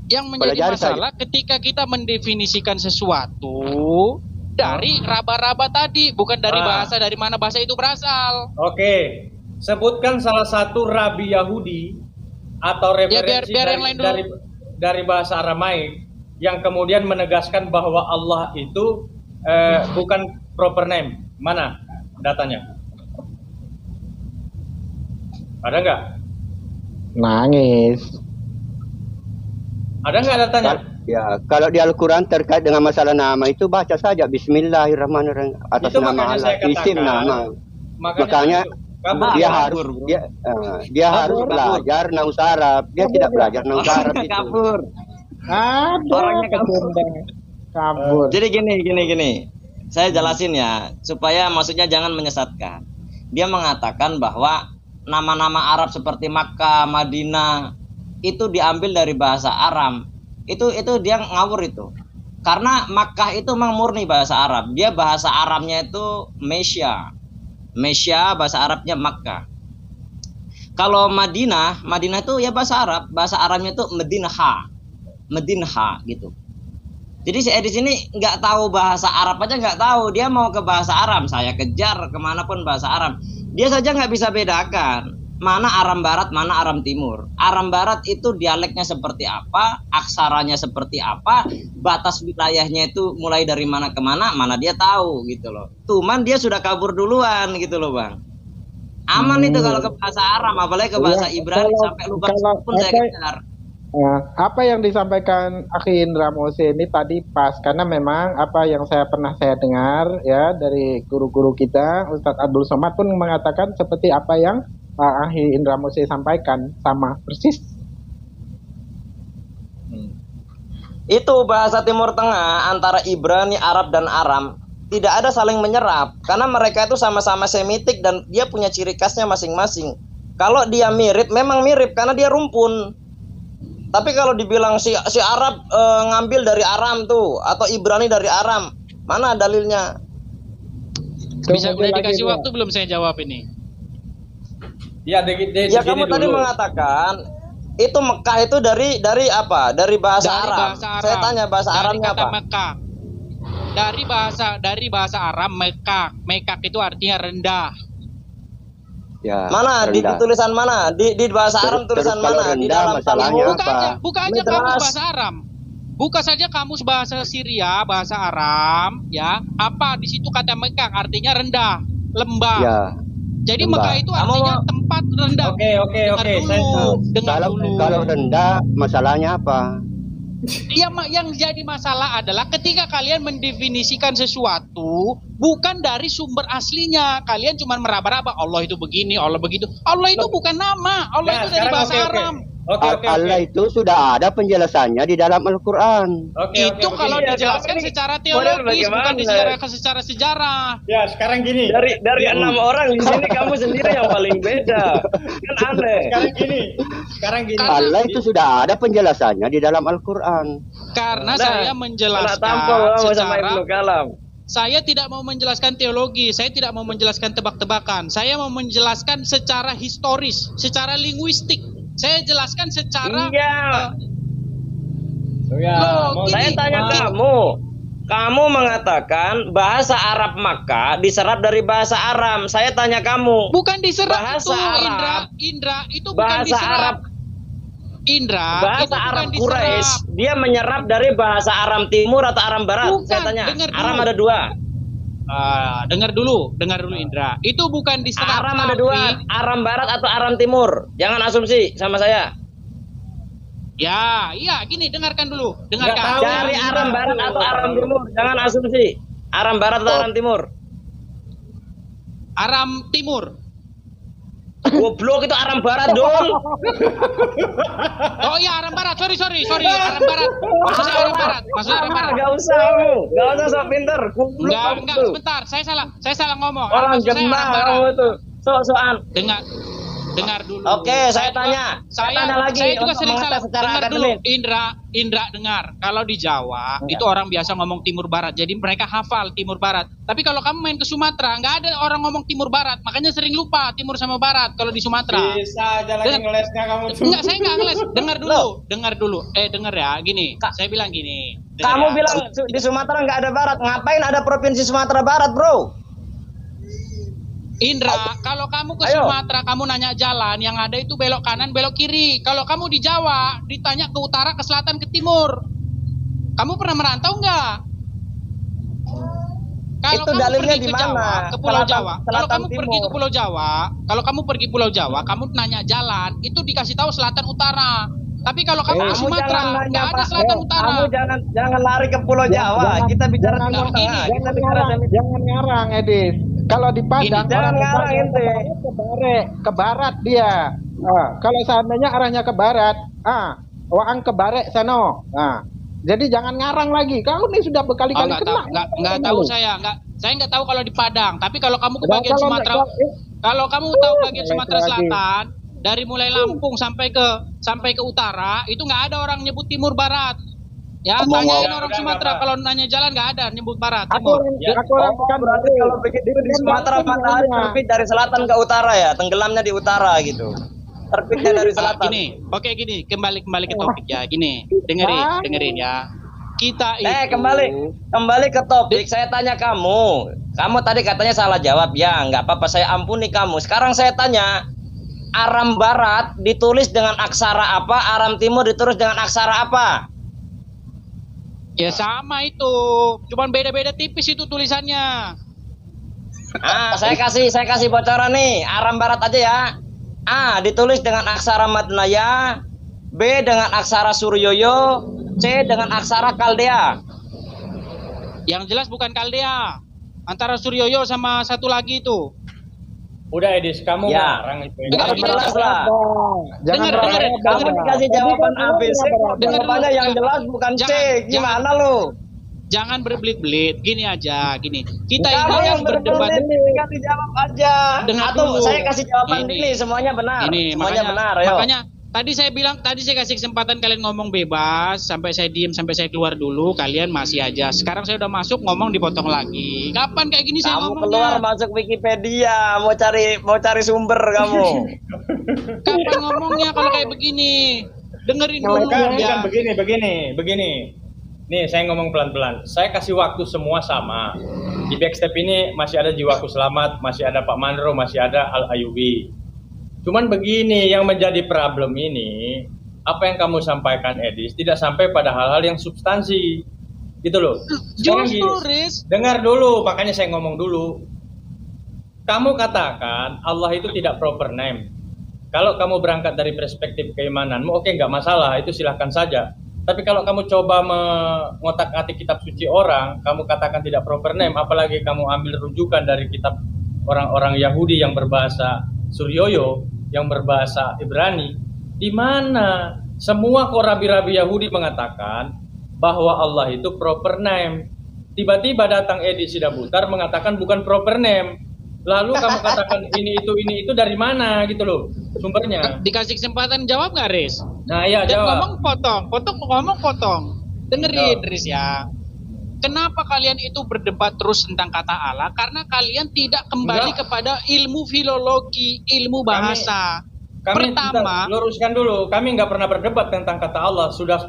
Yang menjadi Pelajari masalah ketika kita mendefinisikan sesuatu dari raba-raba tadi, bukan dari bahasa dari mana bahasa itu berasal. Oke, sebutkan salah satu rabi Yahudi atau referensi biar yang lain dulu. dari bahasa Aramaik yang kemudian menegaskan bahwa Allah itu bukan proper name. Mana datanya? Ada nggak? Nangis. Ada nggak datanya? Ya, kalau di Al-Quran terkait dengan masalah nama itu baca saja Bismillahirrahmanirrahim atas Itu nama makanya Allah, saya katakan, isim nama. itu, Makanya kabur. dia harus dia harus belajar naus Arab. Dia tidak belajar naus Arab itu. Kabur. Ada Orangnya kabur. kabur. Jadi gini. Saya jelasin ya, supaya maksudnya jangan menyesatkan. Dia mengatakan bahwa nama-nama Arab seperti Makkah, Madinah itu diambil dari bahasa Aram. Itu dia ngawur itu. Karena Makkah itu memang murni bahasa Arab. Dia bahasa Arabnya itu Mesya. Mesya bahasa Arabnya Makkah. Kalau Madinah itu ya bahasa Arab. Bahasa Arabnya itu Medinha gitu. Jadi si Edis ini nggak tahu bahasa Arab aja nggak tahu. Dia mau ke bahasa Aram. Saya kejar kemanapun bahasa Aram. Dia saja nggak bisa bedakan mana Aram Barat, mana Aram Timur. Aram Barat itu dialeknya seperti apa, aksaranya seperti apa, batas wilayahnya itu mulai dari mana ke mana dia tahu gitu loh. Cuman dia sudah kabur duluan gitu loh Bang. Aman itu kalau ke bahasa Aram, apalagi ke bahasa Ibrani sampai lupa pun saya kejar. Apa yang disampaikan Akhi Indra Mose ini tadi pas, karena memang apa yang pernah saya dengar ya dari guru-guru kita, Ustadz Abdul Somad pun mengatakan seperti apa yang Akhi Indra Mose sampaikan, sama persis. Itu bahasa Timur Tengah antara Ibrani, Arab dan Aram tidak ada saling menyerap karena mereka itu sama-sama Semitik dan dia punya ciri khasnya masing-masing. Kalau dia mirip, memang mirip karena dia rumpun. Tapi kalau dibilang si Arab ngambil dari Aram tuh atau Ibrani dari Aram, mana dalilnya? Bisa udah dikasih waktu belum saya jawab ini? Ya, ya kamu tadi mengatakan itu Mekah itu dari apa? Dari bahasa Arab. Saya tanya bahasa Arabnya apa? Mekah. Dari bahasa Arab Mekah itu artinya rendah. Ya, mana di tulisan mana? Di bahasa Arab tulisan mana? Di dalam masalahnya buka aja kamus bahasa Arab. Buka saja kamus bahasa Syria, bahasa Aram, ya. Apa di situ kata Mekah artinya rendah, lembah. Ya. Jadi Mekah itu artinya tempat rendah. Oke. Dengar dulu. Kalau rendah, masalahnya apa? Yang jadi masalah adalah ketika kalian mendefinisikan sesuatu bukan dari sumber aslinya. Kalian cuma meraba-raba Allah itu begini, Allah begitu. Allah itu bukan nama. Allah itu dari bahasa Arab. Allah itu sudah ada penjelasannya di dalam Al-Quran. Itu kalau dijelaskan secara teologis, bukan secara sejarah. Ya, sekarang gini. Dari 6 orang di sini kamu sendiri yang paling beda. Kan aneh. Sekarang gini. Allah itu sudah ada penjelasannya di dalam Al-Quran. Karena saya menjelaskan secara saya tidak mau menjelaskan teologi, saya tidak mau menjelaskan tebak-tebakan. Saya mau menjelaskan secara historis, secara linguistik. Saya jelaskan secara saya tanya kamu mengatakan bahasa Arab Makkah diserap dari bahasa Aram. Saya tanya kamu, bukan diserap bahasa itu, Arab, Indra itu bukan bahasa diserap. Arab, bahasa Arab Quraisy dia menyerap dari bahasa Aram Timur atau Aram Barat. Bukan, saya tanya, Aram ada 2. Dengar dulu Indra. Itu bukan diserap. Aram ada 2, Aram Barat atau Aram Timur. Jangan asumsi sama saya. Ya, iya, gini, dengarkan dulu. Dengarkan. Cari Aram Barat atau Aram Timur. Jangan asumsi. Aram Barat atau Aram Timur. Aram Timur. Goblok itu Aram Barat dong. Oh iya Aram Barat, sorry Aram Barat. Maksudnya Aram Barat, Gak usah sok pinter. Enggak, sebentar, saya salah ngomong. Orang Maksud saya genah Aram Barat. kamu tuh. Sok-sokan. Dengar dulu. Oke, saya tanya. Saya tanya lagi. Saya juga untuk sering salah. mengetes secara Dengar dulu, akademis. Indra dengar. Kalau di Jawa Enggak. itu orang biasa ngomong timur barat. Jadi mereka hafal timur barat. Tapi kalau kamu main ke Sumatera, nggak ada orang ngomong timur barat. Makanya sering lupa timur sama barat kalau di Sumatera. Bisa aja lagi ngelesnya kamu tuh. Enggak, saya nggak ngeles. Dengar dulu. Dengar ya. Gini, saya bilang gini. Kamu ya. bilang di Sumatera nggak ada barat. Ngapain ada provinsi Sumatera Barat, bro? Indra, kalau kamu ke Ayo. Sumatera, kamu nanya jalan, yang ada itu belok kanan, belok kiri. Kalau kamu di Jawa, ditanya ke utara, ke selatan, ke timur. Kamu pernah merantau nggak? Kalau Itu kamu dalilnya pergi di ke mana? Jawa, ke Pulau Jawa. Kalau Selatan kamu timur. pergi ke Pulau Jawa, kamu nanya jalan, itu dikasih tahu selatan utara. Tapi kalau kamu ke Sumatera, nggak ada selatan utara. Kamu jangan lari ke Pulau Jawa. Kita bicara Timur jangan Tengah. gini. Kita bicara Jangan ngarang, Edis. Kalau di Padang, Jangan orang ngarang, ente. ke barat dia. Kalau seandainya arahnya ke barat, waang ke barat sana. Jadi jangan ngarang lagi. Kau nih sudah berkali-kali Nggak tahu saya nggak tahu kalau di Padang. Tapi kalau kamu ke bagian Sumatera, kalau kamu tahu bagian Sumatera Selatan, dari mulai Lampung sampai ke utara, itu nggak ada orang nyebut timur barat. Ya, tanyain orang Sumatera kalau nanya jalan nggak ada nyebut barat timur. Berarti kalau begitu di Sumatera matahari terbit dari selatan ke utara ya, tenggelamnya di utara gitu. Terbitnya dari selatan. Gini, kembali ke topik ya. Gini, dengerin ya. Kita itu kembali ke topik. Saya tanya kamu tadi katanya salah jawab ya, nggak apa-apa, saya ampuni kamu. Sekarang saya tanya, Aram Barat ditulis dengan aksara apa? Aram Timur ditulis dengan aksara apa? Ya sama itu, cuman beda-beda tipis itu tulisannya. Saya kasih bocoran nih. Aram Barat aja ya. A ditulis dengan aksara Madnaya, B dengan aksara Suryoyo, C dengan aksara Kaldea. Yang jelas bukan Kaldea, antara Suryoyo sama satu lagi itu. Udah Edis, kamu ngarang itu. Enggak jelas lah. Dengar. Kamu dikasih jawaban ABC, jawabannya yang jelas bukan C. Gimana lu? Jangan berbelit-belit. Gini aja, gini. Kita Kamu ini yang kan berdebat. dikasih jawab aja. Atau Dulu. saya kasih jawaban ini semuanya benar. Semuanya benar, ayo. Makanya tadi saya kasih kesempatan kalian ngomong bebas, sampai saya diem, sampai saya keluar dulu, kalian masih aja. Sekarang saya udah masuk, ngomong dipotong lagi. Kapan kayak gini saya ngomongnya? Kamu keluar masuk Wikipedia, mau cari sumber kamu. Kapan ngomongnya kalau kayak begini? Dengerin dulu ya. Begini. Nih, saya ngomong pelan-pelan. Saya kasih waktu semua sama. Di backstep ini masih ada Jiwaku Selamat, masih ada Pak Mandro, masih ada Al Ayubi. Cuman begini, yang menjadi problem ini, apa yang kamu sampaikan Edis, tidak sampai pada hal-hal yang substansi. Gitu loh. Dengar dulu, makanya saya ngomong dulu. Kamu katakan Allah itu tidak proper name. Kalau kamu berangkat dari perspektif keimananmu, oke, nggak masalah, itu silahkan saja. Tapi kalau kamu coba mengotak-atik kitab suci orang, kamu katakan tidak proper name, apalagi kamu ambil rujukan dari kitab orang-orang Yahudi yang berbahasa Suryoyo, yang berbahasa Ibrani, di mana semua rabi-rabi Yahudi mengatakan bahwa Allah itu proper name. Tiba-tiba datang Edi Sidabutar mengatakan bukan proper name. Lalu kamu katakan ini itu dari mana gitu loh sumbernya? Dikasih kesempatan jawab nggak, Riz? Nah iya jawab. Ngomong potong. Dengerin, Riz ya. Kenapa kalian itu berdebat terus tentang kata Allah? Karena kalian tidak kembali kepada ilmu filologi, ilmu bahasa. Pertama, luruskan dulu. Kami nggak pernah berdebat tentang kata Allah. Sudah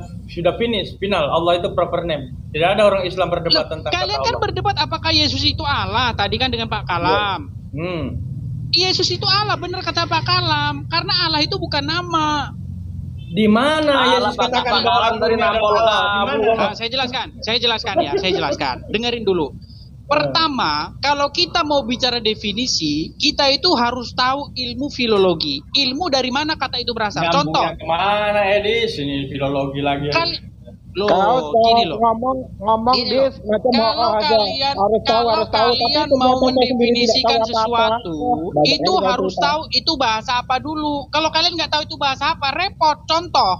final. Allah itu proper name. Tidak ada orang Islam berdebat tentang kata Allah. Kalian kan berdebat apakah Yesus itu Allah? Tadi kan dengan Pak Kalam. Yesus itu Allah, benar kata Pak Kalam. Karena Allah itu bukan nama. Di mana Yesus katakan bahwa dari nama Allah? Saya jelaskan. Dengerin dulu. Pertama, kalau kita mau bicara definisi, kita itu harus tahu ilmu filologi. Ilmu dari mana kata itu berasal. Contoh. Kemana Edis? Ini filologi lagi. Loh, gini loh. ngomong Gini loh, dis macam kalau aja kalian harus tahu kalau tapi kalian ternyata mau saya sendiri tidak mendefinisikan tahu apa-apa. sesuatu, Banyak itu yang harus susah. tahu itu bahasa apa dulu. Kalau kalian nggak tahu itu bahasa apa, repot. Contoh,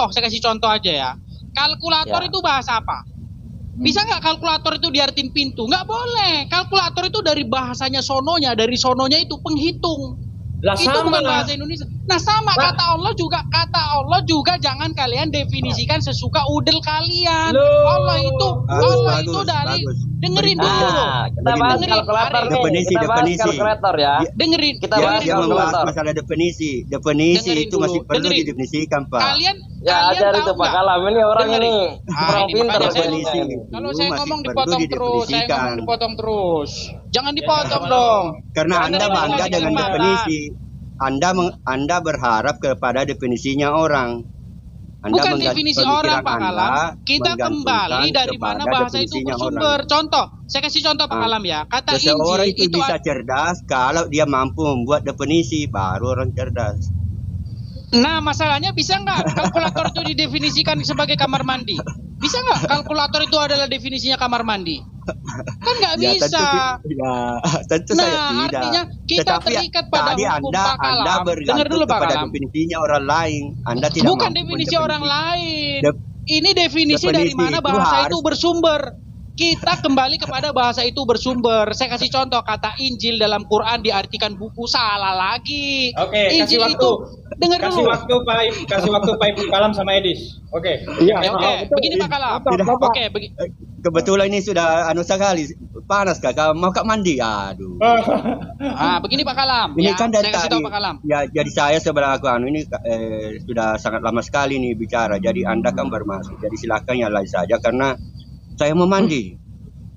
saya kasih contoh aja ya. Kalkulator Ya. itu bahasa apa? Bisa nggak kalkulator itu diartin pintu? Nggak boleh. Kalkulator itu dari bahasanya sononya, dari sononya itu penghitung. Lah Itu sama. bukan bahasa Indonesia. Nah sama kata Allah juga jangan kalian definisikan sesuka udel kalian. Loh. Allah itu Bagus, dari bagus. dengerin dulu. Nah, kita bahas Dengerin, kalkulator nih. Definisi, Kita bahas definisi. kalkulator ya. Dengerin. Kita Dia, bahas dia membahas kalkulator. masalah definisi. Dengerin Itu masih dulu, perlu dengerin. didefinisikan, Pak. Kalian Ya kalian ajar tahu itu Pak nggak? Kalam, ini orang Dengerin. ini Ah, kurang ini pintar makanya saya definisi ngomong. ini. Kalau Itu saya masih ngomong perlu dipotong terus, saya didefinisikan. ngomong dipotong terus. Jangan dipotong dong. Karena Jangan Anda dipotong, bangga kasih dengan kesempatan. definisi. Anda berharap kepada definisinya orang. Anda Bukan mengganti definisi pemikiran orang Pak Anda Kalam. Kita menggantungkan kembali dari mana kepada bahasa itu definisinya bersumber. orang. Contoh, saya kasih contoh Pak Ah. Kalam ya. Kata Seseorang Injil itu bisa cerdas kalau dia mampu membuat definisi, baru orang cerdas. Nah, masalahnya bisa nggak kalkulator itu didefinisikan sebagai kamar mandi? Bisa nggak kalkulator itu adalah definisinya kamar mandi? Kan nggak Ya, bisa. tentu Nah, saya tidak. artinya kita Tetapi terikat pada tadi hukum Anda Pak Kalam. Dengar bergantung dulu Pak kepada Kalam. definisinya orang lain. Anda tidak Bukan mampu definisi mendefinisi. orang lain. Dep- Ini definisi dari definisi mana itu bahasa itu harus- bersumber. Kita kembali kepada bahasa itu bersumber. Saya kasih contoh, kata Injil dalam Quran diartikan buku, salah lagi. Oke, kasih Injil waktu. itu dengar Kasih dulu. kasih waktu Pak Ibu Kalam sama Edis. Oke. Iya. Ya, oke, betul. begini Pak Kalam. Tidak. Oke, Kebetulan ini sudah sekali panas Kak. Mau Kak mandi? Aduh. begini Pak Kalam. Ini Ya, kan dari saya kasih tadi. tahu Pak Kalam. Ya, jadi saya sebelah aku ini sudah sangat lama sekali nih bicara. Jadi Anda kan baru masuk. Jadi silakan nyalain saja karena saya mau mandi.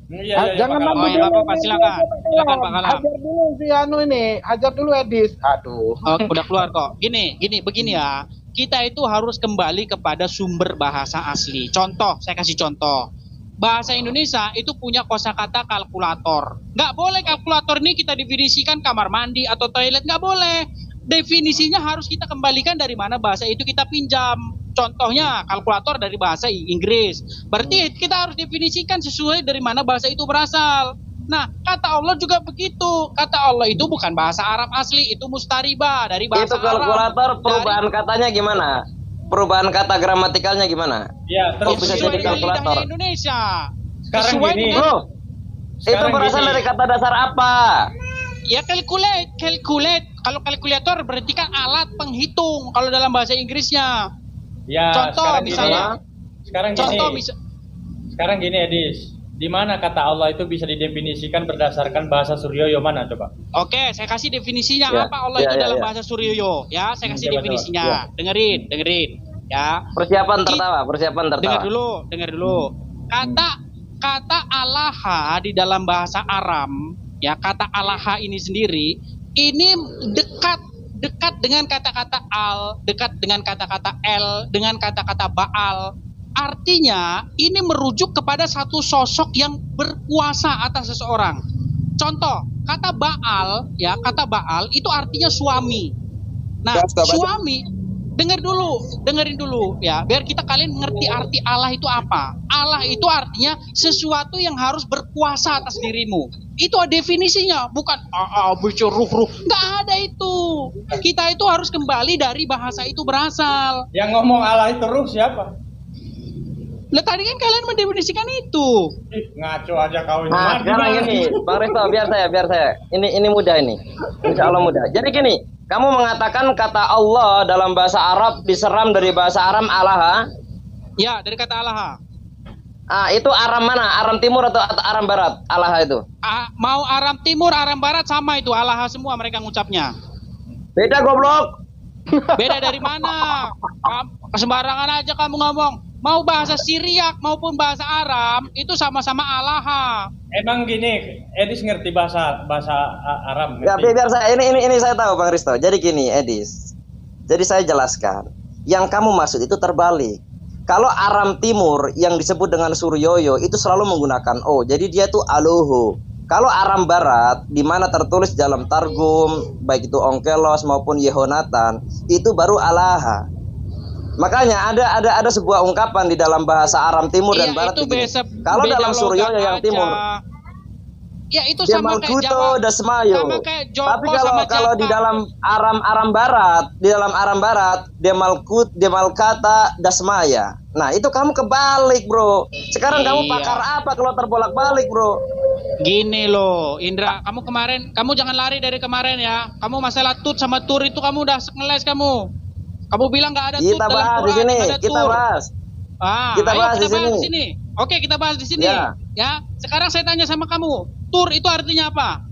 Iya, Jangan Pak Kalam. Oh, ya, nggak apa-apa, silakan. Silakan, Pak Kalam. Hajar dulu si Anu ini, hajar dulu Edis. Aduh. Oh, udah keluar kok. Begini ya. Kita itu harus kembali kepada sumber bahasa asli. Contoh, saya kasih contoh. Bahasa Indonesia itu punya kosakata kalkulator. Nggak boleh kalkulator ini kita definisikan kamar mandi atau toilet, nggak boleh. Definisinya harus kita kembalikan dari mana bahasa itu kita pinjam. Contohnya kalkulator dari bahasa Inggris. Berarti kita harus definisikan sesuai dari mana bahasa itu berasal. Nah, kata Allah juga begitu. Kata Allah itu bukan bahasa Arab asli, itu mustaribah dari bahasa Itu kalkulator Arab. perubahan katanya gimana? Perubahan kata gramatikalnya gimana? Ya, Kok terus bisa Sesuai jadi dengan kalkulator? lidahnya Indonesia. Sekarang Sesuai gini. dengan- Bro, itu Sekarang berasal gini. dari kata dasar apa? Ya calculate. Kalau kalkulator berarti kan alat penghitung kalau dalam bahasa Inggrisnya. Ya, Contoh sekarang misalnya. gini. Sekarang Contoh gini. misal. Sekarang gini Edis. Di mana kata Allah itu bisa didefinisikan berdasarkan bahasa Suryoyo mana coba? Oke, saya kasih definisinya Ya, apa Allah ya, itu ya, dalam ya. bahasa Suryoyo. Ya, saya kasih Coba, definisinya. coba. Dengerin. Ya. Persiapan tertawa. Dengar dulu. Kata alaha di dalam bahasa Aram, ya kata alaha ini sendiri ini dekat dengan kata-kata al, dekat dengan kata-kata el, dengan kata-kata baal. Artinya ini merujuk kepada satu sosok yang berkuasa atas seseorang. Contoh, kata baal, ya kata baal itu artinya suami. Nah, suami, dengerin dulu ya, biar kalian ngerti arti Allah itu apa. Allah itu artinya sesuatu yang harus berkuasa atas dirimu. Itu definisinya, bukan bicara ruh. Nggak ada itu. Kita itu harus kembali dari bahasa itu berasal. Yang ngomong Allah itu ruh siapa? Lah tadi kan kalian mendefinisikan itu. Ih, ngaco aja kau ini. Nah, sekarang gini, Bang Risto, biar saya. Ini mudah ini. Insya Allah mudah. Jadi gini, kamu mengatakan kata Allah dalam bahasa Arab diseram dari bahasa Aram alaha. Ya, dari kata Allah. Itu Aram mana? Aram Timur atau Aram Barat? Alaha itu. Mau Aram Timur, Aram Barat sama itu Allah semua mereka ngucapnya. Beda goblok. Beda dari mana? Sembarangan aja kamu ngomong. Mau bahasa Syriak maupun bahasa Aram itu sama-sama Allah. Emang gini, Edis ngerti bahasa Arab? Ya, Ngerti? biar saya ini saya tahu Bang Risto. Jadi gini, Edis. Jadi saya jelaskan. Yang kamu maksud itu terbalik. Kalau Aram Timur yang disebut dengan Suryoyo itu selalu menggunakan O. Jadi dia itu Aloho. Kalau Aram Barat, di mana tertulis dalam Targum, baik itu Onkelos maupun Yehonatan, itu baru Alaha. Makanya ada sebuah ungkapan di dalam bahasa Aram Timur dan Barat. Itu kalau dalam Suryo yang Timur, ya itu sama kayak Jawa, Desmayo. Sama kayak Joko. Tapi sama kalau di dalam Aram Barat, Demalkata, Dasmaya. Nah itu kamu kebalik bro. Sekarang kamu pakar apa kalau terbolak-balik bro? Gini loh, Indra, kamu jangan lari dari kemarin ya. Kamu masalah tut sama tur itu kamu udah ngeles kamu. Kamu bilang nggak ada tut dalam Quran, di sini. Kita bahas. Kita bahas di sini. Oke, kita bahas di sini. Ya. Sekarang saya tanya sama kamu, tur itu artinya apa?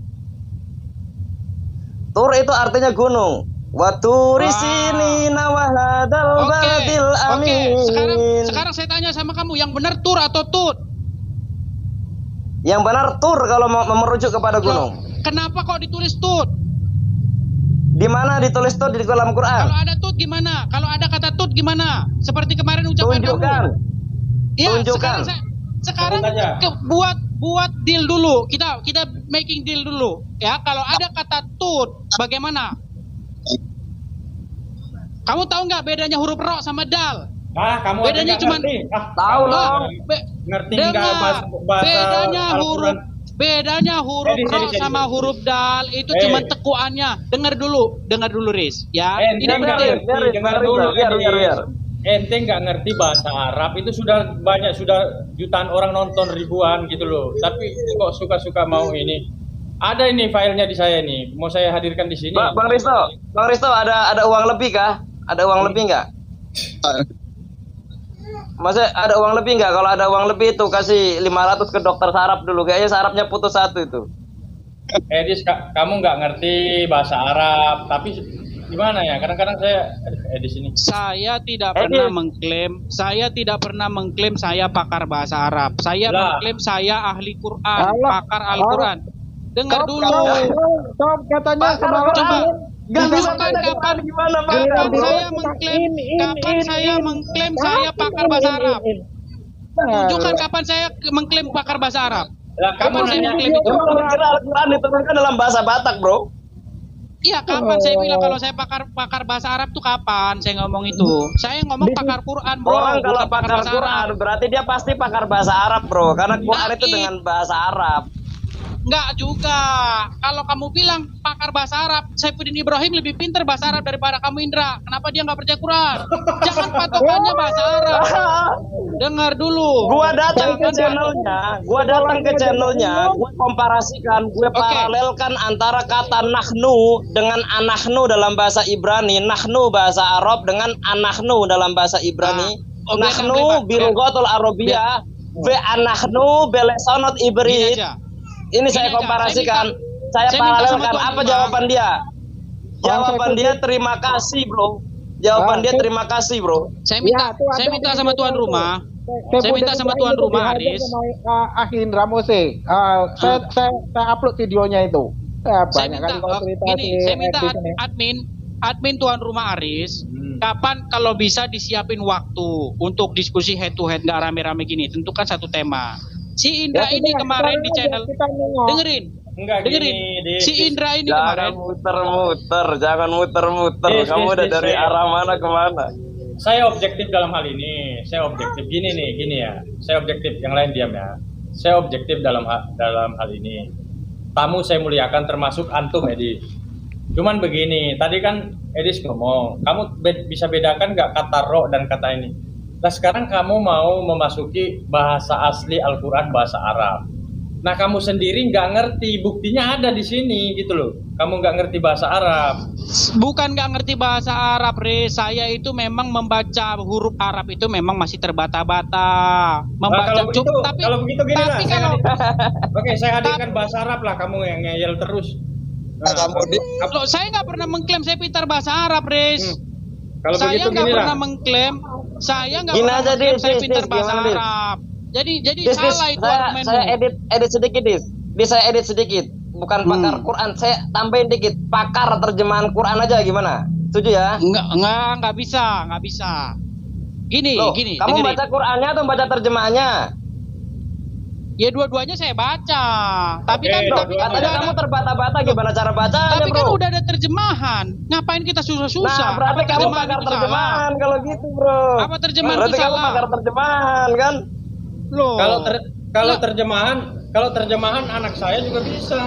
Tur itu artinya gunung. Waturi sini nawahadal baladil amin. Sekarang saya tanya sama kamu, yang benar tur atau tut? Yang benar tur kalau mau merujuk kepada gunung. Kenapa kok ditulis tut? Di mana ditulis tut di dalam Quran? Kalau ada tut gimana? Kalau ada kata tut gimana? Seperti kemarin ucapan tunjukkan. kamu. Ya, tunjukkan. Sekarang buat deal dulu. Kita making deal dulu. Ya, kalau ada kata tut, bagaimana? Kamu tahu nggak bedanya huruf ro sama dal? Kamu bedanya cuma tahu loh. Ngerti nggak bahasa bedanya huruf ro sama huruf dal itu cuma tekuannya. Dengar dulu Riz ya. Dengar dulu. Ente nggak ngerti bahasa Arab itu sudah jutaan orang nonton ribuan gitu loh. Tapi kok suka-suka mau ini. Ada ini filenya di saya nih. Mau saya hadirkan di sini. Bang Risto ada uang lebih kah? Ada uang lebih nggak? Masa ada uang lebih nggak? Kalau ada uang lebih itu kasih 500 ke dokter saraf dulu. Kayaknya sarafnya putus satu itu. Edis, kamu nggak ngerti bahasa Arab, tapi gimana ya? Kadang-kadang saya di sini. Saya tidak pernah mengklaim saya pakar bahasa Arab. Saya mengklaim saya ahli Quran, pakar Al-Quran. Dengar dulu. Katanya tunjukkan kapan saya mengklaim saya pakar bahasa Arab. Tunjukkan kapan saya mengklaim pakar bahasa Arab. Kamu saya mengklaim itu. Al-Quran diturunkan dalam bahasa Batak, bro. Iya, kapan saya bilang kalau saya pakar bahasa Arab tuh kapan saya ngomong itu? Saya ngomong pakar Quran, bro. Orang kalau pakar Quran berarti dia pasti pakar bahasa Arab, bro. Karena Quran itu dengan bahasa Arab. Enggak juga. Kalau kamu bilang pakar bahasa Arab, Saifuddin Ibrahim lebih pintar bahasa Arab daripada kamu, Indra. Kenapa dia nggak percaya Quran? Jangan patokannya bahasa Arab. Dengar dulu. Gua datang ke channelnya, gue komparasikan, gue paralelkan antara kata nahnu dengan anahnu dalam bahasa Ibrani, nahnu bahasa Arab dengan anahnu dalam bahasa Ibrani. Nahnu bilughatul Arabiyah, wa anahnu bilisonot Ibrit. Ini saya komparasikan, saya paralelkan. Apa jawaban dia? Jawaban dia terima kasih, bro. Jawaban dia terima kasih, bro. Saya minta sama tuan rumah. Saya minta sama tuan rumah, Haris. Indra Mose. Saya upload videonya itu. Saya minta admin tuan rumah Aris. Kapan kalau bisa disiapin waktu untuk diskusi head to head, nggak rame-rame gini. Tentukan satu tema. Si Indra ini kemarin di channel dengerin. Si Indra ini kemarin jangan muter-muter. Kamu udah dari arah mana ke mana? Saya objektif dalam hal ini. Saya objektif gini ya. Saya objektif, yang lain diam ya. Saya objektif dalam hal ini. Tamu saya muliakan termasuk antum, Edi. Cuman begini, tadi kan Edis ngomong, kamu bisa bedakan nggak kata roh dan kata ini? Nah sekarang kamu mau memasuki bahasa asli Al-Quran bahasa Arab. Nah kamu sendiri nggak ngerti, buktinya ada di sini gitu loh. Kamu nggak ngerti bahasa Arab. Bukan nggak ngerti bahasa Arab, Saya itu memang membaca huruf Arab itu memang masih terbata-bata. Membaca kalau begitu gini lah. Oke, saya hadirkan bahasa Arab lah, kamu yang ngeyel terus. Saya nggak pernah mengklaim saya pintar bahasa Arab, Saya nggak pernah mengklaim. Saya nggak pernah mengklaim saya pintar bahasa Arab. Jadi salah itu argumenmu. Saya edit sedikit, Saya edit sedikit. Bukan pakar Quran, saya tambahin dikit. Pakar terjemahan Quran aja gimana? Setuju ya? Nggak bisa. Gini. Kamu baca Qurannya atau baca terjemahannya? Ya dua-duanya saya baca. Tapi Oke, kan Katanya kamu terbata-bata, gimana cara bacanya, tapi kan bro? udah ada terjemahan. Ngapain kita susah-susah? Nah, berarti Apa kamu terjemahan pakar itu salah? terjemahan kalau gitu, bro. Apa terjemahan Berarti itu kamu salah? pakar terjemahan, kan? Loh. Kalau terjemahan anak saya juga bisa.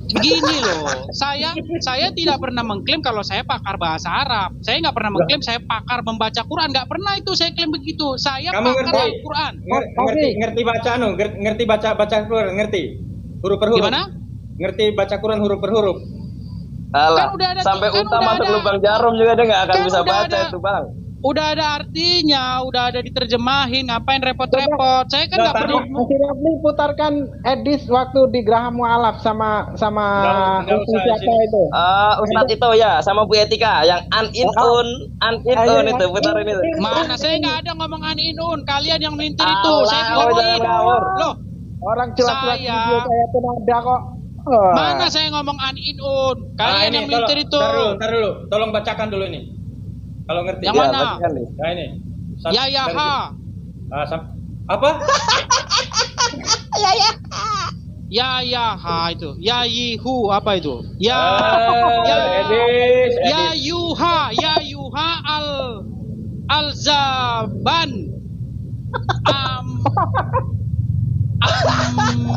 Gini loh, saya tidak pernah mengklaim kalau saya pakar bahasa Arab. Saya nggak pernah mengklaim saya pakar membaca Quran. Nggak pernah itu saya klaim begitu. Saya Kamu pakar ngerti? Al-Quran. Ngerti baca ngerti baca Quran, ngerti huruf per huruf. Gimana? Ngerti baca Quran huruf per huruf. Alah, Kan udah ada- sampai kan Uta udah masuk ada- lubang jarum juga dia nggak akan kan bisa udah baca ada- itu, Bang. Udah ada artinya, udah ada diterjemahin. Ngapain repot-repot? Saya kan nggak perlu. Masih Rafli putarkan edis waktu di Geraha Mu'alaf sama Nggak usah siapa di itu. Ustadz itu ya, sama Bu Etika yang an-in-un itu, putarin itu. Mana saya nggak ada ngomong aninun. Kalian yang melintir itu. Allah, Saya jangan ngomongin. ngawur. Loh, Orang celak-celak Saya- video saya pun ada kok. mana saya ngomong aninun? Kalian yang melintir itu. Ntar dulu. Tolong bacakan dulu ini. Kalau ngerti. Yang mana? bacakan nih. Nah ini. Ya ya ha. Apa? Ya ya ha itu. Ya yihu apa itu? Ya Edis. ya yuha al zaban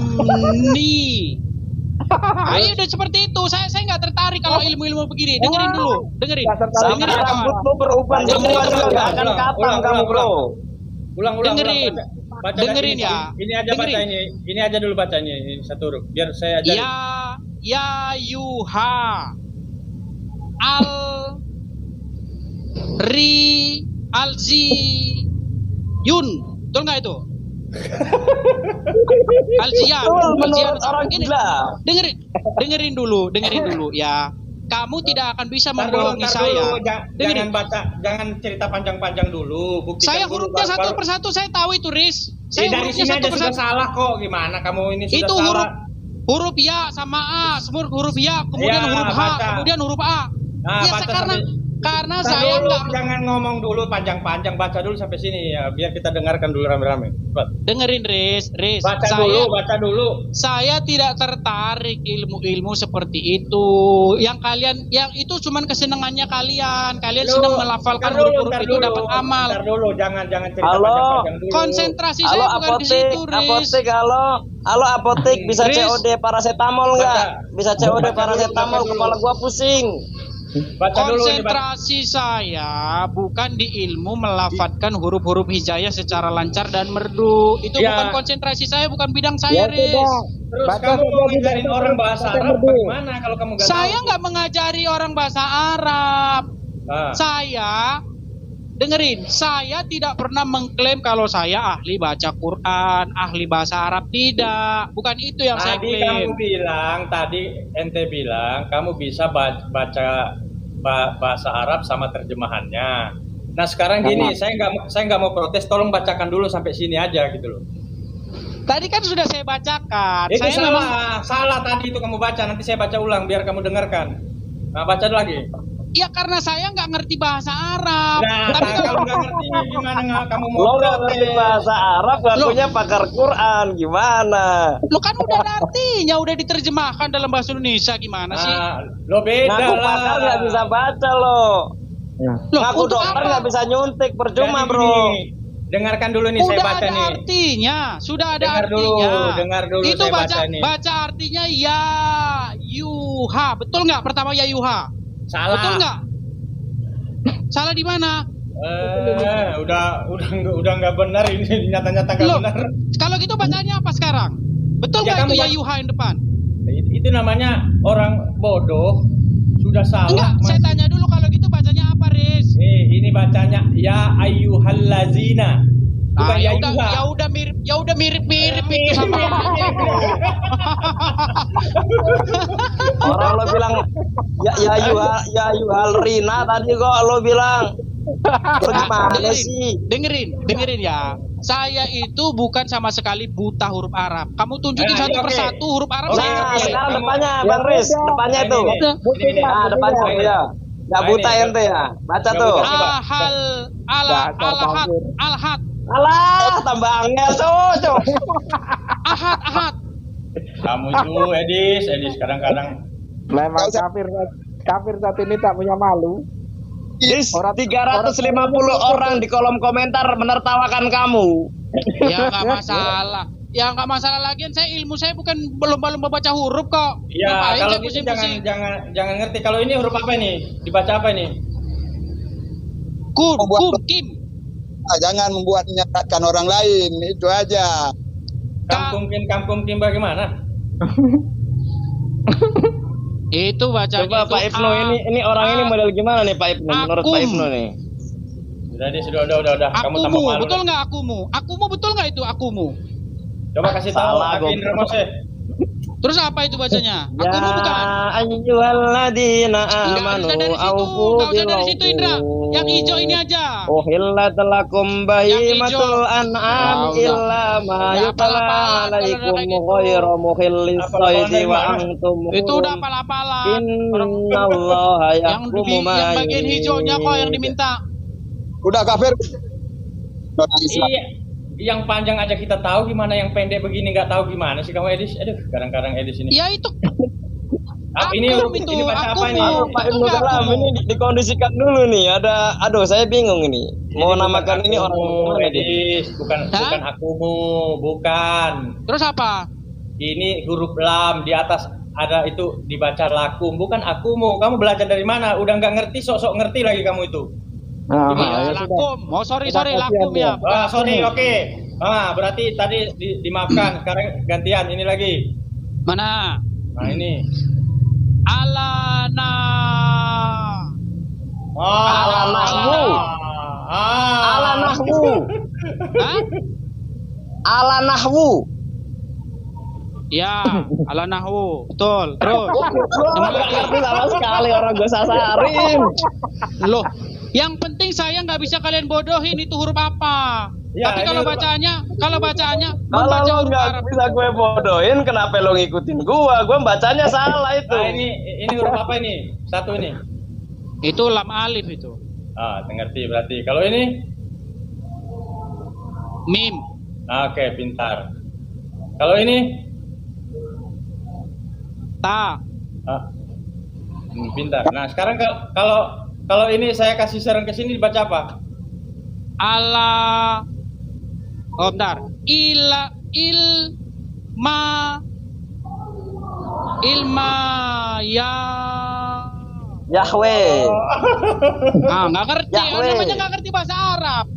amni. Ayo udah seperti itu. Saya nggak tertarik kalau ilmu-ilmu begini. Dengerin dulu. Dengerin. Sampai Dengerin kawan. rambutmu beruban semua juga nggak akan kapan kamu, bro. Ulang. Dengerin. Baca Dengerin ini. ya. Ini aja Dengerin. baca ini. Ini aja dulu bacanya ini satu huruf. Biar saya ajarin. Ya yuha al ri alzi yun. Betul nggak itu? Alzian. Betul, menurut Alzian. orang Gini, gila. dengerin dulu ya. Kamu tidak akan bisa Ntar dulu, membohongi ntar saya. dulu. Dengerin. Jangan baca, jangan cerita panjang-panjang dulu. Buktikan Saya dulu, hurufnya satu baru- persatu saya tahu itu, Riz. Saya dari hurufnya sini satu aja sudah persatu. salah kok. Gimana kamu ini sudah Itu salah? huruf ya sama a, semua huruf ya, kemudian Ya, huruf h, baca. kemudian huruf a. Nah, Ya baca karena sampai- karena Ntar saya dulu, nggak jangan ngomong dulu panjang-panjang, baca dulu sampai sini ya, biar kita dengarkan dulu rame-rame. Cepat. dengerin Riz. Baca dulu. Saya tidak tertarik ilmu-ilmu seperti itu. Yang itu cuman kesenangannya kalian. Kalian senang melafalkan huruf-huruf itu dapat amal. Ntar dulu, jangan cerita Halo. panjang-panjang dulu. Konsentrasi Halo saya bukan di situ, Riz. apotek, halo apotek, bisa Riz. COD paracetamol nggak? Baca. Bisa COD Baca dulu, paracetamol, baca dulu. kepala gua pusing. Baca dulu ini, Konsentrasi saya bukan di ilmu melafatkan huruf-huruf hijayah secara lancar dan merdu. Itu Ya. bukan konsentrasi saya, bukan bidang saya, Riz. Terus Baca kamu saja mau di ngajarin baca orang terus, bahasa baca Arab merdu. bagaimana kalau kamu nggak Saya tahu? nggak mengajari orang bahasa Arab. Ah. Saya dengerin, saya tidak pernah mengklaim kalau saya ahli baca Quran, ahli bahasa Arab, tidak. Bukan itu yang saya Tadi klaim. kamu bilang, ente bilang kamu bisa baca bahasa Arab sama terjemahannya. Nah sekarang gini, saya nggak mau protes, tolong bacakan dulu sampai sini aja gitu loh. Tadi kan sudah saya bacakan. Itu Saya memang salah tadi itu kamu baca, nanti saya baca ulang biar kamu dengarkan. Nah baca lagi. ya karena saya nggak ngerti bahasa Arab. Nah, Tapi kalau nggak ngerti gimana kamu mau Lo nggak protes? ngerti bahasa Arab, ngakunya pakar Quran, gimana? lo kan udah ada artinya, udah diterjemahkan dalam bahasa Indonesia, gimana sih? Nah, lo beda Ngaku lah. pakar nggak bisa baca lo. Loh, Ngaku untuk dokter apa? nggak bisa nyuntik, percuma Jadi bro. gini, dengarkan dulu nih, saya Udah baca ada nih. artinya, sudah ada Dengar dulu, artinya. dengar dulu, Itu saya baca nih. baca artinya ya yuha, betul nggak? Pertama ya yuha, Salah. betul nggak? Salah di mana? Udah nggak benar ini, nyata-nyata nggak Loh, benar. kalau gitu bacanya apa sekarang? Betul Ya, nggak kamu itu ya baca- yuha yang depan? Itu namanya orang bodoh. Sudah salah. Enggak, saya tanya dulu kalau gitu bacanya apa, Riz? Ini bacanya ya ayyuhallazina. Bukan Ah, ya ya udah mirip itu sama aja, bro. Orang lo bilang ya yuhal Rina tadi kok lo bilang. Lo gimana sih? Dengerin ya. Saya itu bukan sama sekali buta huruf Arab. Kamu tunjukin satu oke. persatu huruf Arab saya Nah, ngerti. sekarang depannya Bang Riz, depannya itu. Ini. Nah, depannya Ini. ya. Nggak buta Ini. ente ya. Baca Nggak tuh. buta. Alhat Alah, tambah angel, cok. Ahad. Kamu itu Edis kadang-kadang. Memang kafir satu ini tak punya malu. Dis, 350 orang di kolom komentar menertawakan kamu. Ya nggak masalah. Ya nggak masalah lagian ilmu saya bukan belum baca huruf kok. Iya, Ngapain kalau saya gitu pusing-pusing? jangan ngerti. Kalau ini huruf apa ini? Dibaca apa ini? Kum, kim. Jangan membuat menyesatkan orang lain, itu aja. Kampung kim bagaimana? Itu bacanya Coba itu Pak Ibnu, ini orang ini model gimana nih Pak Ibnu? Menurut Pak Ibnu nih. Sudah. Kamu tambah malu. Betul nggak akumu? Akumu betul nggak itu akumu? Coba kasih tahu Aki Indra Mose. Terus apa itu bacanya? Akumu bukan? Ayyuhalladzina amanu Nggak usah dari situ Indra. Yang hijau ini aja. Uhillat lakum bahimatul an'am illa ma yutla alaikum ghairu muhillis saidi wa antum itu udah pala-pala. Innallaha yahkumu ma yang bagian hijaunya kok yang diminta. Udah kafir. Iya, yang panjang aja kita tahu gimana, yang pendek begini nggak tahu gimana sih kamu Edis? Aduh, kadang-kadang Edis ini. Ya itu. Ini baca apa ini? Pak Ibnu Kalam ini dikondisikan dulu nih. Aduh, saya bingung ini. Mau namakan ini orang mana Edis? Bukan akumu, bukan. Terus apa? Ini huruf lam di atas ada itu dibaca lakum, bukan akumu. Kamu belajar dari mana? Udah nggak ngerti, sok-sok ngerti lagi kamu itu. Lakum. Oh sorry lakum ya. Sorry, oke. Berarti tadi dimaafkan. Sekarang gantian ini lagi. Mana? Nah ini. Alana. Alanahwu. Ya, alanahwu. Betul. Terus. Ngerti sama sekali orang gue sasarin. Loh, yang penting saya nggak bisa kalian bodohin itu huruf apa. Ya, tapi kalau bacanya kalau lo nggak bisa gue bodohin, kenapa lo ngikutin gua? Gua bacanya salah itu. Nah, ini huruf apa ini? Satu ini. Itu lam alif itu. Ngerti berarti. Kalau ini mim. Oke, pintar. Kalau ini ta. Pintar. Nah, sekarang kalau ini saya kasih saran ke sini dibaca apa? Bentar. Ilma ya Yahweh. Nggak ngerti. Namanya nggak ngerti bahasa Arab.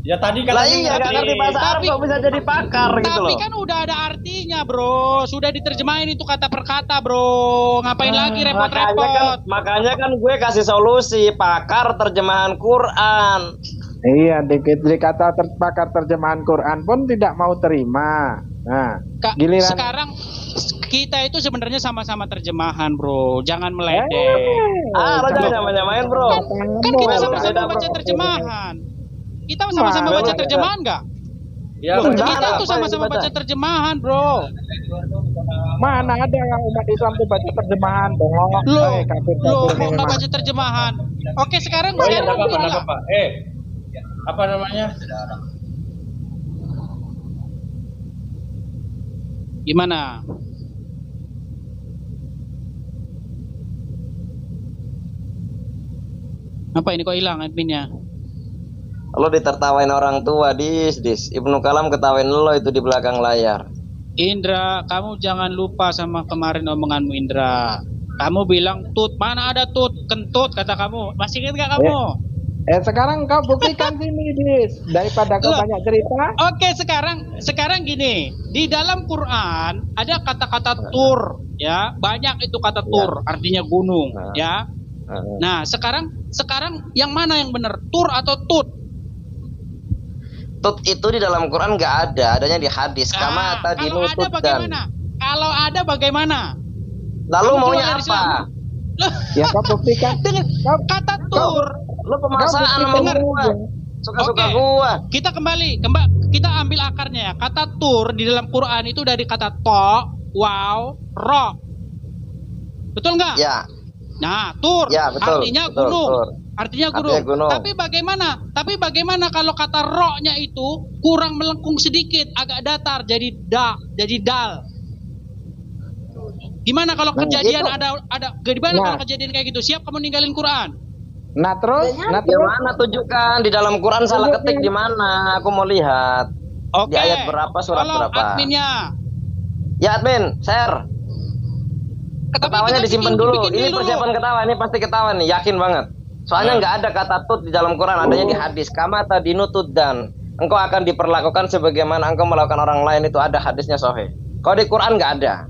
Ya tadi kan nggak ngerti bahasa Arab kok bisa jadi pakar gitu loh. Tapi kan udah ada artinya, bro. Sudah diterjemahin itu kata per kata, bro. Ngapain lagi repot-repot? Makanya kan gue kasih solusi pakar terjemahan Quran. Iya, dikata pakar terjemahan Quran pun tidak mau terima. Nah, giliran sekarang kita itu sebenarnya sama-sama terjemahan, bro. Jangan meledek. Lo jangan nyamain, bro. Kan kita sama-sama baca terjemahan. Kita sama-sama baca terjemahan nggak? Ya, kita tuh sama-sama baca terjemahan, bro. Mana ada yang umat Islam tuh baca terjemahan dong? Loh, kok nggak baca terjemahan? Oke, sekarang apa? Apa namanya? Gimana? Apa ini kok hilang adminnya? Lo ditertawain orang tua, dis. Ibnu Kalam ketawain lo itu di belakang layar. Indra, kamu jangan lupa sama kemarin omonganmu, Indra. Kamu bilang tut, mana ada tut, kentut kata kamu. Masih ingat gak kamu? Sekarang kau buktikan sini, dis. Daripada kau banyak cerita. Oke, sekarang gini. Di dalam Quran ada kata-kata tur, ya. Banyak itu kata tur, artinya gunung, ya. Nah, sekarang yang mana yang benar? Tur atau tut? Tut itu di dalam Quran nggak ada, adanya di hadis. Kama tadi nututkan. Kalau ada bagaimana? Lalu maunya apa? Ya kau buktikan. Kata tur. Lo pemaksaan sama gua. Suka-suka gua. Kita kembali, kita ambil akarnya ya. Kata tur di dalam Quran itu dari kata to, waw, ro. Betul nggak? Ya. Nah, tur ya, betul, artinya betul, gunung. Tur. Artinya Artinya gunung. gunung. Tapi bagaimana kalau kata ro-nya itu kurang melengkung sedikit, agak datar jadi dal. Gimana kalau kejadian ada gimana kalau kejadian kayak gitu? Siap kamu ninggalin Quran? Nah terus, Di mana tunjukkan di dalam Quran salah ketik di mana? Aku mau lihat. Oke. Di ayat berapa, surat Tolong berapa? adminnya. Ya admin, share. Ketawanya disimpan dulu. Ini persiapan ketawa, ini pasti ketawa nih, yakin banget. Soalnya nggak ada kata tut di dalam Quran, adanya di hadis. Kama tadinu dan engkau akan diperlakukan sebagaimana engkau melakukan orang lain, itu ada hadisnya sahih. Kalau di Quran nggak ada.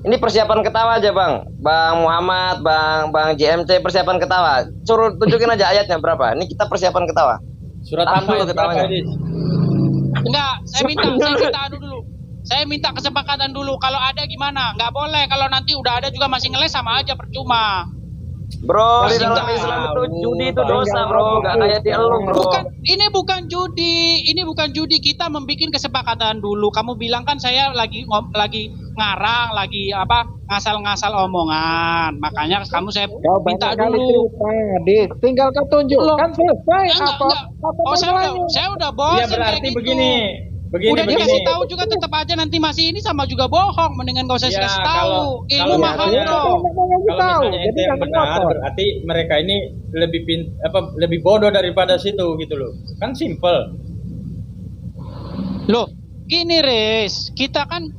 Ini persiapan ketawa aja bang, Bang Muhammad, Bang JMC, persiapan ketawa. Suruh tunjukin aja ayatnya berapa. Ini kita persiapan ketawa. Surat Tahan apa dulu itu? ketawanya. Enggak, saya minta dulu. Saya minta kesepakatan dulu. Kalau ada gimana? Nggak boleh. Kalau nanti udah ada juga masih ngeles sama aja percuma. Bro, di Masih dalam nggak Islam itu tahu. judi itu dosa bro, nggak kayak di elu bro. Ini bukan judi. Kita membuat kesepakatan dulu. Kamu bilang kan saya lagi ngarang, lagi ngasal-ngasal omongan. Makanya saya minta dulu. Tinggal kau tunjukkan selesai Saya udah bosan Ya berarti kayak gitu. begini. Udah dikasih tahu juga tetap aja nanti masih ini sama juga bohong. Mendingan gak usah kasih tahu. Ilmu mahal bro. Kalau misalnya itu yang benar, berarti mereka ini lebih bodoh daripada situ gitu loh. Kan simple. Loh, gini Riz,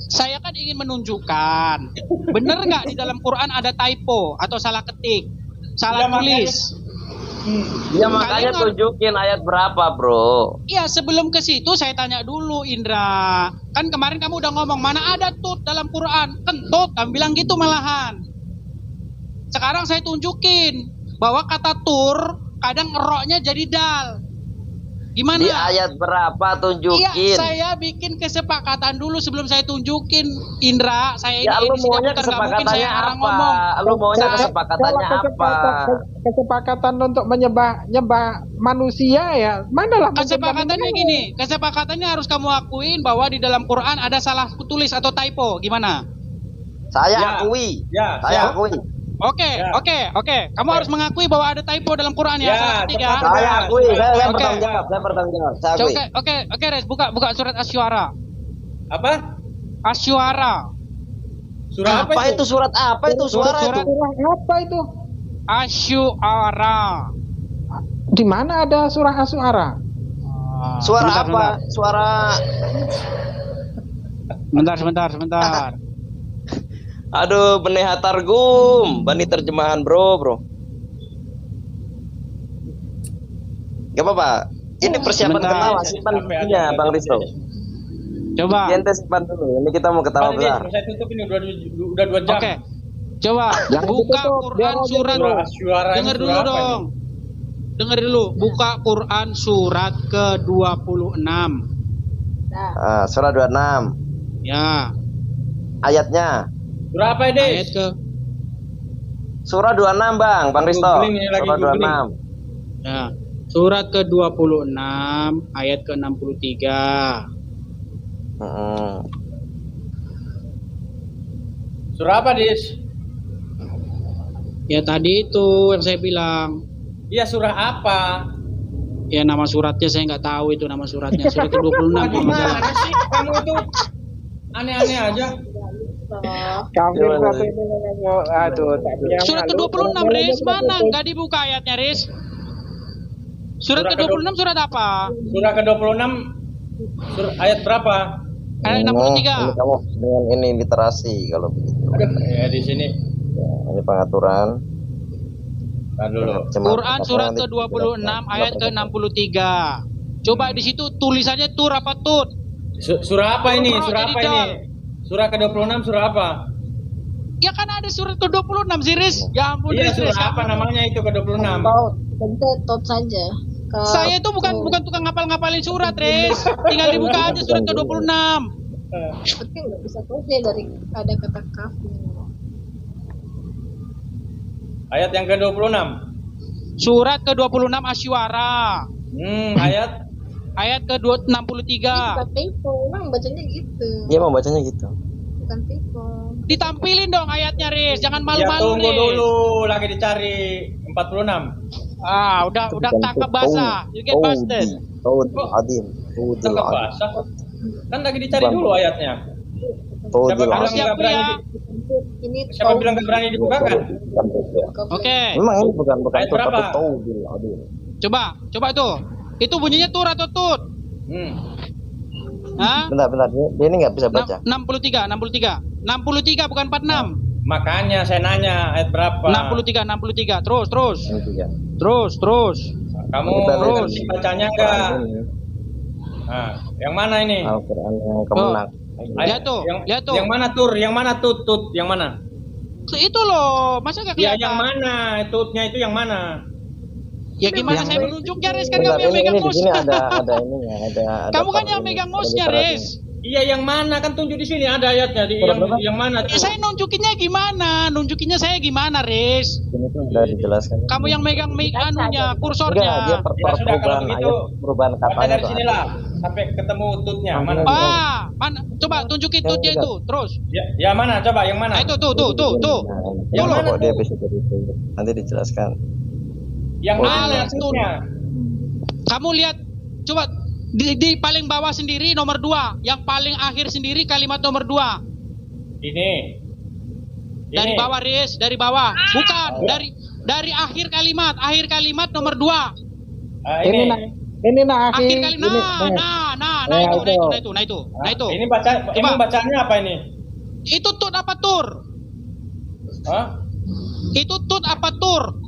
saya kan ingin menunjukkan, bener nggak di dalam Quran ada typo atau salah ketik, salah tulis? Ya makanya tunjukin ayat berapa bro. Iya, sebelum ke situ saya tanya dulu Indra. Kan kemarin kamu udah ngomong mana ada tut dalam Quran, kentut, kamu bilang gitu malahan. Sekarang saya tunjukin bahwa kata tur kadang ro-nya jadi dal. Gimana? Di ayat berapa tunjukin? Iya, saya bikin kesepakatan dulu sebelum saya tunjukin Indra. Saya Ya ini lu sidang maunya putar, nggak mungkin kesepakatannya saya apa? ngomong. Lu maunya kesepakatannya apa? Kesepakatan untuk nyembah manusia ya. Manalah Kesepakatannya gini, kesepakatannya harus kamu akuin bahwa di dalam Quran ada salah tulis atau typo. Gimana? Saya akui. Saya akui. Oke. Kamu harus mengakui bahwa ada typo dalam Quran ya, salah ketik ya. Saya akui. Saya Oke. bertanggung jawab. Saya akui. Oke, Res, buka surat Asy-Syu'ara. Apa? Asy-Syu'ara. Surah apa itu? Surat apa itu? Suara itu. Apa itu? Asy-Syu'ara. Di mana ada surah Asy-Syu'ara? Suara Sebentar, apa? Suara. Sebentar. Aduh, Beneha Targum, bani terjemahan bro. Gak apa-apa. Ini persiapan ketawa, simpan dulunya, Bang Risto. Coba. Ente simpan dulu. Ini kita mau ketawa besar. Saya tutup ini udah 2 jam. Oke. Coba buka Quran surat. Dengar dulu dong. Dengar dulu. Buka Quran surat ke-26. Surah 26. Ya. Ayatnya. Surah apa ini? Ayat ke Surah 26, Bang Risto. Surah 26. Ya. Surat ke-26 ayat ke-63. Surah apa, Dis? Ya tadi itu yang saya bilang. Iya, surah apa? Ya nama suratnya saya nggak tahu itu nama suratnya. Surat ke-26 kalau nggak salah. Gimana sih kamu itu? Aneh-aneh aja. Kafir satu ini aduh, Surat ke-26 Riz, mana nggak dibuka ayatnya Riz? Surat ke-26 surat apa? Surah ke-26 ayat berapa? Ayat 63. Ini kamu dengan ini literasi kalau begitu. Ya di sini. Ya, ini pengaturan. Quran surat ke-26 ayat ke-63. Coba di situ tulisannya tur apa tut? Surah apa ini? Surah apa ini? Surah ke-26 surah apa? Ya kan ada surat ke-26 sih Riz. Ya ampun Iya, Riz. surah apa namanya itu ke-26? Tot saja. Saya itu bukan tukang ngapal-ngapalin surat Riz. Tinggal dibuka aja surat ke-26. Tapi nggak bisa kerja dari ada kata kafir. Ayat yang ke-26. Surat ke-26 Asy-Syu'ara. Ayat ke-63. Bukan typo, emang bacanya gitu. Dia mau bacanya gitu. Bukan typo. Ditampilin dong ayatnya Riz, jangan Ya malu-malu tunggu Riz. dulu, lagi dicari 46. Udah tangkap basah. You get busted. Taudil adim. Taudil Tangkap adim. basah. Kan lagi dicari dulu ayatnya. Taudil Siapa bilang adim. nggak berani? Ini Siapa bilang nggak berani dibukakan? Oke. Memang ini bukan Ayat tut, berapa? tapi taudil adim. Coba itu. Itu bunyinya tur atau tut? Hah? Bentar. Dia ini nggak bisa baca. 63 bukan 46. Makanya saya nanya ayat berapa? 63. Terus. Ini juga. Terus. Kamu Kita lihat terus bacanya enggak? Ini, Nah, yang mana ini? Al-Quran yang kemenak. Lihat tuh. Yang mana tur? Yang mana tut? Yang mana? Itu loh, masa gak Ya kelihatan? yang mana? Tutnya itu yang mana? Ya gimana saya menunjuknya, Riz? Kan Bentar, kamu yang megang ini di sini mouse. ada ininya, ada. Kamu kan part yang ini, megang ada mouse-nya, literasinya. Riz. Iya yang mana? Kan tunjuk di sini ada ayatnya. Yang mana? Tuh? Saya nunjukinnya gimana? Nunjukinnya saya gimana, Riz? Ini tuh udah dijelaskan. Kamu yang megang mic anunya, Enggak, dia kursornya. Ya sudah, kalau perubahan begitu, ayat, perubahan Baca katanya dari tuh. sinilah sampai ketemu tutnya. Mana? Mana? Coba tunjukin tutnya itu, terus. Ya mana? Coba yang mana? Tuh. Yang mana mana tuh? dia episode itu. Nanti dijelaskan. Yang mana tutnya? Kamu lihat, coba di paling bawah sendiri nomor 2, yang paling akhir sendiri kalimat nomor 2. Ini. Dari bawah, Riz, dari bawah. Bukan, dari akhir kalimat nomor 2. Ini nak Akhir akhi. kalimat. Nah, itu. Ini bacanya apa ini? Itu tut apa tur? Hah? Itu tut apa tur?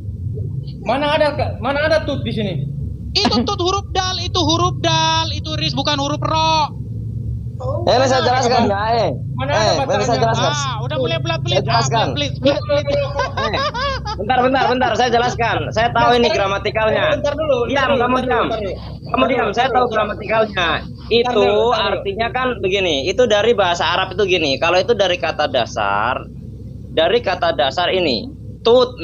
Mana ada tut di sini? Itu tut huruf dal, itu Riz, bukan huruf ro. Ini saya jelaskan ya, Mana ada Mari saya jelaskan. Udah mulai pelit-pelit. Jelaskan. Pelit. Bentar, saya jelaskan. Saya tahu ini gramatikalnya. Bentar dulu. Kamu diam. Saya tahu gramatikalnya. Itu artinya kan begini. Itu dari bahasa Arab itu gini. Kalau itu dari kata dasar ini tut,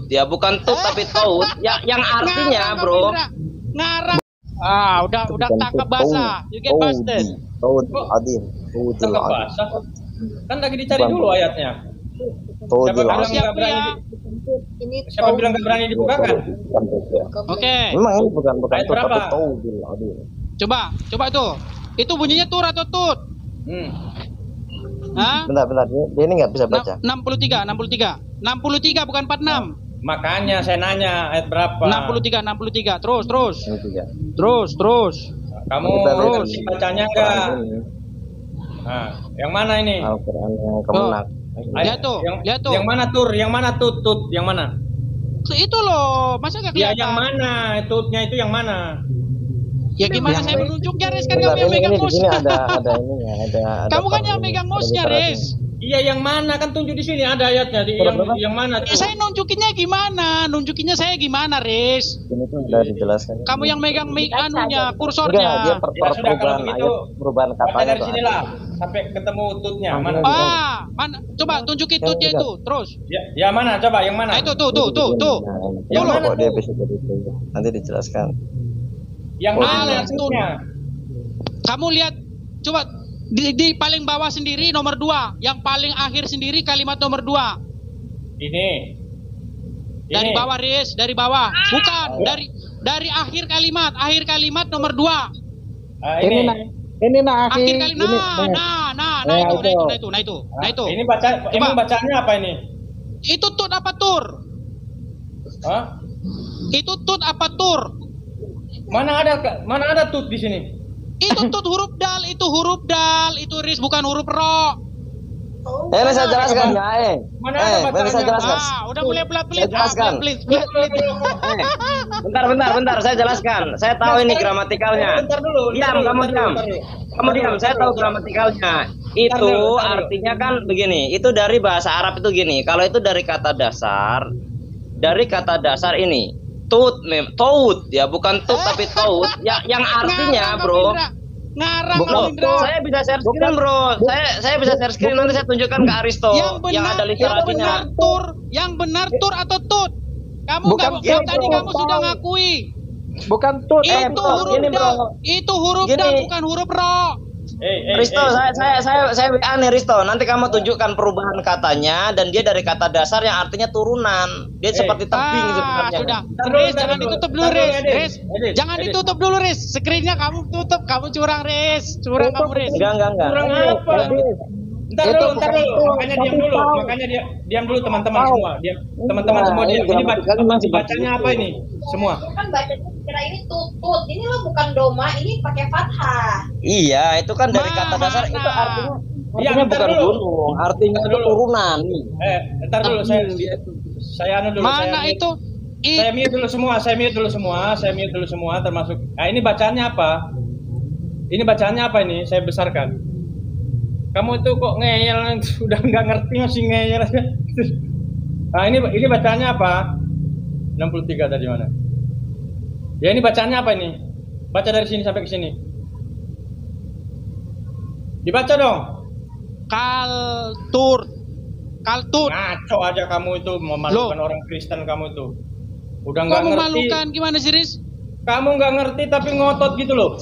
ya bukan tut tapi taut. Yang artinya, bro. Ngarang. Udah tangkap basah. You get busted. Taut, adim. Tangkap basah. Kan lagi dicari dulu ayatnya. Siapa bilang nggak berani dibukakan? Oke. Memang ini bukan Ayat tut berapa? tapi taudil adim. Coba itu. Itu bunyinya tur atau tut? Hah? Bentar. Dia ini nggak bisa baca. 63 bukan 46. Makanya saya nanya ayat berapa? 63. Terus. Ini juga. Terus. Kamu Kita lihat terus bacanya enggak? Nah, yang mana ini? Al-Quran yang kemenak. Lihat tuh. Yang mana tur? Yang mana tut? Yang mana? Itu loh, masa gak Ya kelihatan? yang mana? Tutnya itu yang mana? Ya gimana saya menunjuknya, Riz? Kan kamu Bentar, yang megang ini di mouse. sini ada ininya, ada. Kamu kan part yang ini, megang ada mouse-nya, literasinya. Riz. Iya yang mana? Kan tunjuk di sini ada ayatnya. Yang mana? Tuh? Saya nunjukinnya gimana? Nunjukinnya saya gimana, Riz? Ini tuh udah dijelaskan. Kamu yang megang mic anunya, Enggak, dia kursornya. Ya sudah, kalau perubahan begitu, ayat, perubahan Baca katanya dari tuh. sinilah sampai ketemu tutnya. Mana? Mana? Coba tunjukin tutnya itu, terus. Ya mana? Coba yang mana? Itu. Yang mana Kok dia tuh? episode itu. Nanti dijelaskan. Yang mana tutnya? Kamu lihat, coba di paling bawah sendiri nomor 2, yang paling akhir sendiri kalimat nomor 2. Ini. Dari bawah, Riz, dari bawah. Bukan, dari akhir kalimat nomor 2. Ini nak akhi. Akhir kalimat. Nah itu. Ini bacanya apa ini? Itu tut apa tur? Hah? Itu tut apa tur? Mana ada tut di sini? Itu tut huruf dal, itu Riz, bukan huruf ro. Ini saya jelaskan ya, Mana ada Mari saya bacanya? jelaskan. Udah mulai pelit-pelit. Saya jelaskan. Pelit. Bentar, saya jelaskan. Saya tahu ini gramatikalnya. Bentar dulu. Kamu diam. Saya tahu gramatikalnya. Itu artinya kan begini. Itu dari bahasa Arab itu gini. Kalau itu dari kata dasar ini tut, ya bukan tut tapi taut. Yang artinya, bro. Ngarang, Saya bisa share screen, bro. Saya bisa share screen, nanti saya tunjukkan ke Aristo yang ada literasinya. Yang benar tur atau tut? Kamu tadi kamu sudah ngakui. Bukan tut. Itu huruf dal, bukan huruf ro. Risto, saya WA nih Risto. Nanti kamu tunjukkan perubahan katanya dan dia dari kata dasar yang artinya turunan. Dia seperti tebing sebenarnya. Sudah. Riz, jangan ditutup dulu, Riz. Jangan ditutup dulu, Riz. Screen-nya kamu tutup, kamu curang, Riz. Curang kamu, Riz. Enggak. Curang apa? Ntar dulu. Makanya diam dulu teman-teman semua. Teman-teman semua diam. Ini bacanya apa ini? Semua. Kan baca kira ini tutut. Ini lo bukan doma, ini pakai fathah. Iya, itu kan dari kata dasar itu artinya bukan gunung, artinya itu turunan. Ntar dulu saya anu dulu. Mana itu? Saya mute dulu semua termasuk. Nah, ini bacaannya apa? Ini saya besarkan. Kamu itu kok ngeyel, udah nggak ngerti masih ngeyel. Nah, ini bacaannya apa? 63 tadi mana? Ya, ini bacaannya apa ini? Baca dari sini sampai ke sini. Dibaca dong. Kaltur. Ngaco aja kamu itu, memalukan orang Kristen kamu itu. Udah nggak ngerti. Memalukan gimana sih, Riz? Kamu nggak ngerti tapi ngotot gitu loh.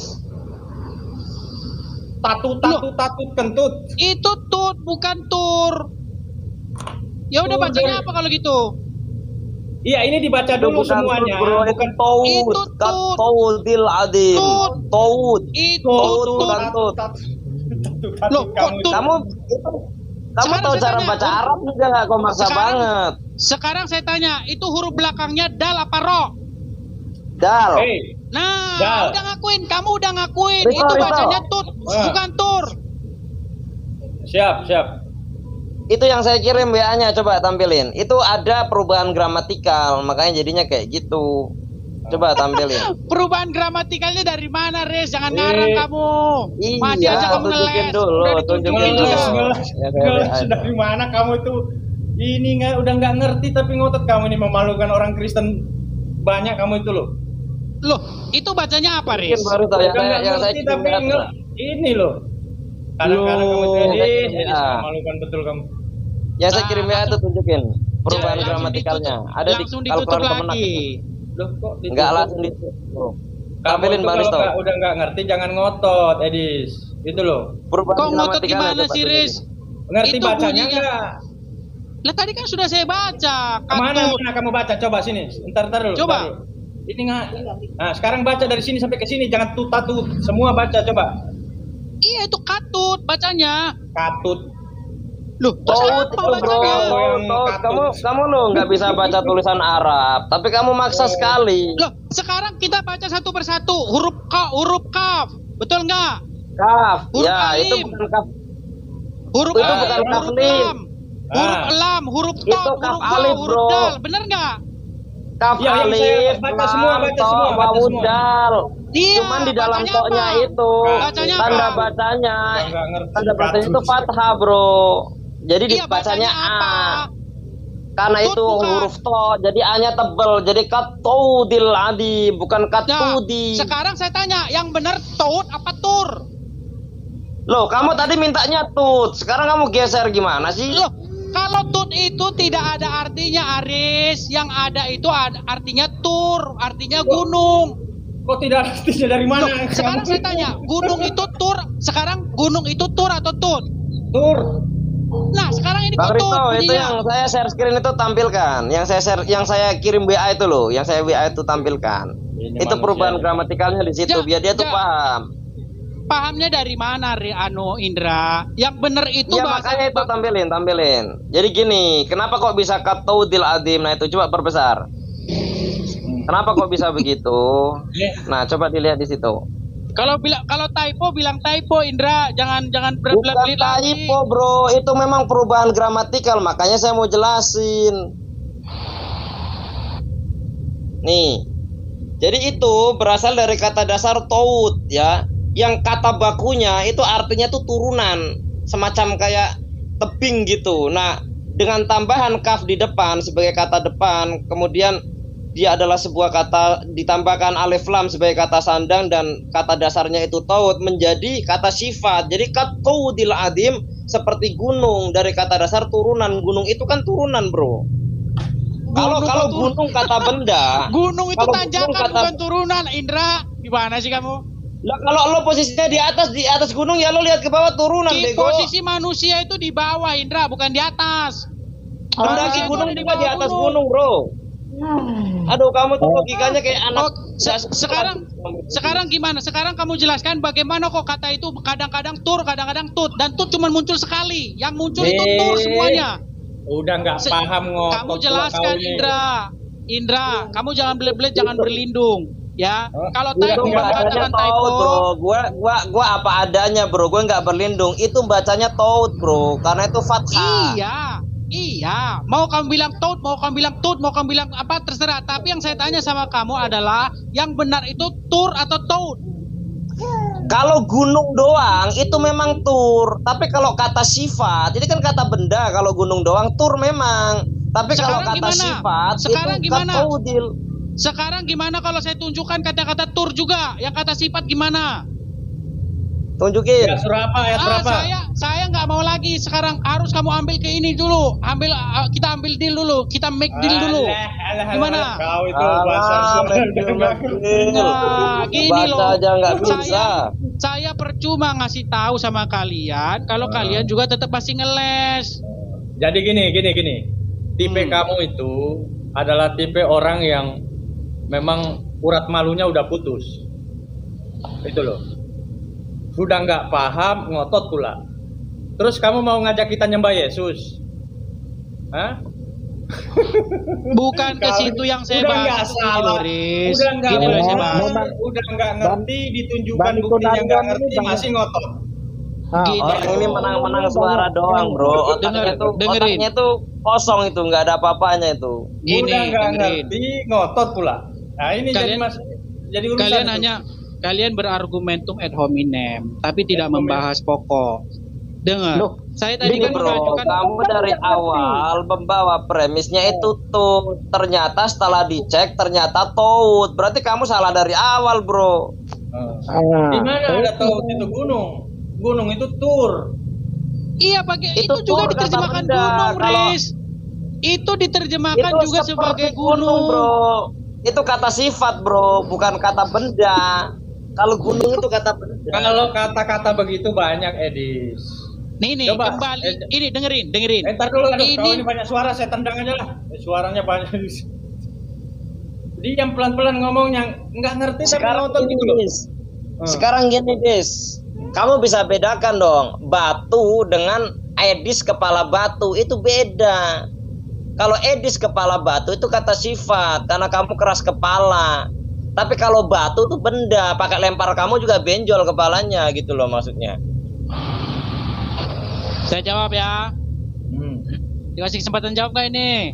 Tatu kentut. Itu tut bukan tur. Ya udah bacanya apa kalau gitu? Iya, ini dibaca dulu semuanya. Bukan taud. Taudil adim. Taud. Itu tut. Loh, Kamu tahu cara baca Arab juga nggak? Kok maksa banget. Sekarang saya tanya, itu huruf belakangnya dal apa ro? Dal. Nah, udah ngakuin. Kamu udah ngakuin. Itu bacanya tut, bukan tur. Siap. Itu yang saya kirim WA-nya, coba tampilin. Itu ada perubahan gramatikal, makanya jadinya kayak gitu. Coba tampilin. Perubahan gramatikalnya dari mana, Riz? Jangan ngarang kamu. Masih aja kamu tunjukin ngeles. dulu. Tunjukin dulu. Dari mana kamu itu? Ini udah nggak ngerti tapi ngotot kamu ini, memalukan orang Kristen banyak kamu itu loh. Loh, itu bacanya apa, Riz? Baru tahu yang saya tapi ini loh. Kadang-kadang kamu jadi memalukan betul kamu. Yang saya kirim WA itu tunjukin perubahan gramatikalnya. Ada langsung di ditutup Al-Quran lagi. Loh, kok ditutup? Enggak langsung ditutup. Tampilin Baristo. Udah nggak ngerti jangan ngotot, Edis. Itu loh. Perubahan kok ngotot gimana sih, Riz? Ngerti itu bacanya enggak? Lah tadi kan sudah saya baca. Mana kamu baca? Coba sini. Ntar dulu. Coba. Ini nggak. Nah, sekarang baca dari sini sampai ke sini, jangan tutut. Semua baca coba. Iya, itu katut bacanya. Katut. Loh, kamu lo nggak bisa baca tulisan Arab, tapi kamu maksa sekali. Loh, sekarang kita baca satu persatu huruf kaf, betul nggak? Kaf, huruf ya alif. itu bukan kaf. Huruf itu bukan kaf lim. Huruf lam, huruf to, huruf alif, huruf dal, bener nggak? Kaf alif, baca semua. Cuman di dalam toknya itu tanda bacanya itu fathah, bro. Jadi dibacanya A. Karena itu huruf to, jadi A-nya tebel. Jadi katudil adi, bukan katudi. Sekarang saya tanya, yang benar taud apa tur? Loh, kamu tadi mintanya tut. Sekarang kamu geser gimana sih? Loh, kalau tut itu tidak ada artinya, Aris. Yang ada itu artinya tur, artinya gunung. Kok tidak ada artinya dari mana? Loh, sekarang saya tanya, gunung itu tur. Sekarang gunung itu tur atau tut? Tur. Nah, sekarang ini Bang Risto, itu yang saya share screen itu tampilkan. Yang saya kirim WA itu loh, yang saya WA itu tampilkan. Ini itu perubahan gramatikalnya di situ, biar dia tuh paham. Pahamnya dari mana, Indra? Yang benar itu ya, makanya itu tampilin. Jadi gini, kenapa kok bisa katudil adim? Nah itu coba perbesar. Kenapa kok bisa begitu? Nah, coba dilihat di situ. Kalau typo bilang typo, Indra, jangan bukan typo, bro. Itu memang perubahan gramatikal, makanya saya mau jelasin. Nih. Jadi itu berasal dari kata dasar taud, ya. Yang kata bakunya itu artinya tuh turunan, semacam kayak tebing gitu. Nah, dengan tambahan kaf di depan sebagai kata depan, kemudian dia adalah sebuah kata, ditambahkan alif lam sebagai kata sandang, dan kata dasarnya itu taud menjadi kata sifat. Jadi katudil adim seperti gunung, dari kata dasar turunan. Gunung itu kan turunan, bro. Kalau gunung kata benda, gunung itu tanjakan bukan turunan, Indra. Gimana sih kamu? Lah kalau lo posisinya di atas gunung ya lo lihat ke bawah turunan bego. Posisi manusia itu di bawah Indra, bukan di atas. Mendaki gunung juga di atas gunung, Bro. Aduh, kamu tuh logikanya kayak anak. Sekarang gimana? Sekarang kamu jelaskan bagaimana kok kata itu kadang-kadang tur, kadang-kadang tut, dan tut cuma muncul sekali. Yang muncul itu tur semuanya. Udah nggak paham ngotot. Kamu jelaskan Indra, kamu jangan belet-belet, jangan berlindung. Ya, kalau tadi katakan taut, bro. Gua apa adanya, bro. Gue nggak berlindung. Itu bacanya taut, bro. Karena itu fathah. Iya. Mau kamu bilang taut, mau kamu bilang tut, mau kamu bilang apa terserah. Tapi yang saya tanya sama kamu adalah yang benar itu tur atau taut? Kalau gunung doang itu memang tur. Tapi kalau kata sifat, ini kan kata benda. Kalau gunung doang tur memang. Tapi kalau kata sifat sekarang itu gimana? Taudil. Sekarang gimana kalau saya tunjukkan kata-kata tur juga? Yang kata sifat gimana? Tunjukin. Ayat berapa? Saya nggak mau lagi. Sekarang harus kamu ambil ke ini dulu. Kita ambil deal dulu. Kita make deal dulu. Gimana? Kau itu bahasa gini loh. Aja nggak bisa. Saya percuma ngasih tahu sama kalian kalau kalian juga tetap masih ngeles. Jadi gini. Tipe kamu itu adalah tipe orang yang memang urat malunya udah putus. Itu loh. Sudah nggak paham, ngotot pula. Terus kamu mau ngajak kita nyembah Yesus? Hah? Bukan ke situ yang saya bahas. Udah nggak ngerti, ditunjukkan buktinya nggak ngerti, masih ngotot. Orang ini menang-menang suara doang, bro. Otaknya tuh kosong itu, nggak ada apa-apanya itu. Udah nggak ngerti, ngotot pula. Nah ini jadi urusan kalian berargumentum ad hominem, tapi tidak membahas pokok. Dengar, saya tadi kan mengajukan. Kamu dari awal membawa premisnya itu tuh, ternyata setelah dicek ternyata taut. Berarti kamu salah dari awal, bro. Di mana ada taut itu gunung? Gunung itu tur. Iya, pakai itu juga diterjemahkan gunung, Riz. Itu diterjemahkan juga sebagai gunung, bro. Itu kata sifat, bro, bukan kata benda. Kalau gunung itu kata benda. Kalau kata-kata begitu banyak, Edis. Nih, coba, kembali. Ini dengerin. Entar dulu, kalau ini banyak suara, saya tendang aja lah. Suaranya banyak. Jadi yang pelan-pelan ngomong yang nggak ngerti sekarang tapi gitu loh. Sekarang gini, Dis. Kamu bisa bedakan dong, batu dengan Edis kepala batu itu beda. Kalau Edis kepala batu itu kata sifat karena kamu keras kepala. Tapi kalau batu itu benda, pakai lempar kamu juga benjol kepalanya gitu loh maksudnya. Saya jawab ya. Dikasih kesempatan jawab gak ini?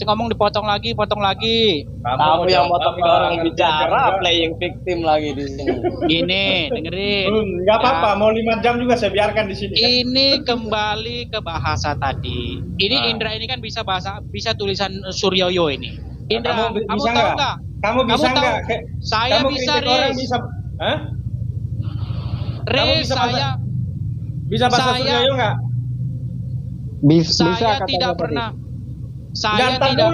Ngomong dipotong lagi. Kamu yang potong orang bicara, playing victim lagi di sini. Gini, dengerin. Nggak apa-apa, mau 5 jam juga saya biarkan di sini. Ini kembali ke bahasa tadi. Ini Indra ini kan bisa tulisan Suryoyo ini. Indra, kamu tahu nggak? Kamu bisa nggak? Saya bisa, Riz. Hah? Riz, saya bisa bahasa Suryoyo nggak? Saya tidak pernah. Saya tidak.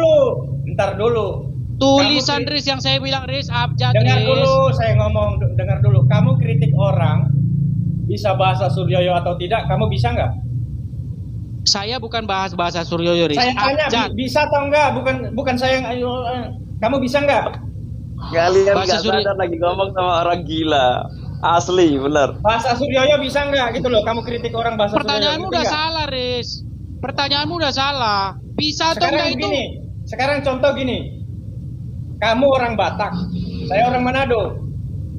Ntar dulu. Tulisan Riz yang saya bilang Riz abjad. Dengar dulu, saya ngomong. Dengar dulu. Kamu kritik orang bisa bahasa Suryoyo atau tidak? Kamu bisa nggak? Saya bukan bahas bahasa Suryoyo, Riz. Saya tanya bisa atau enggak? Bukan saya yang. Kamu bisa nggak? Kalian nggak sadar lagi ngomong sama orang gila. Asli, bener. Bahasa Suryoyo bisa nggak gitu loh? Kamu kritik orang bahasa Pertanyaanmu Suryoyo. Udah salah, Riz. Pertanyaanmu udah salah. Bisa atau enggak itu? Sekarang contoh gini. Kamu orang Batak, saya orang Manado.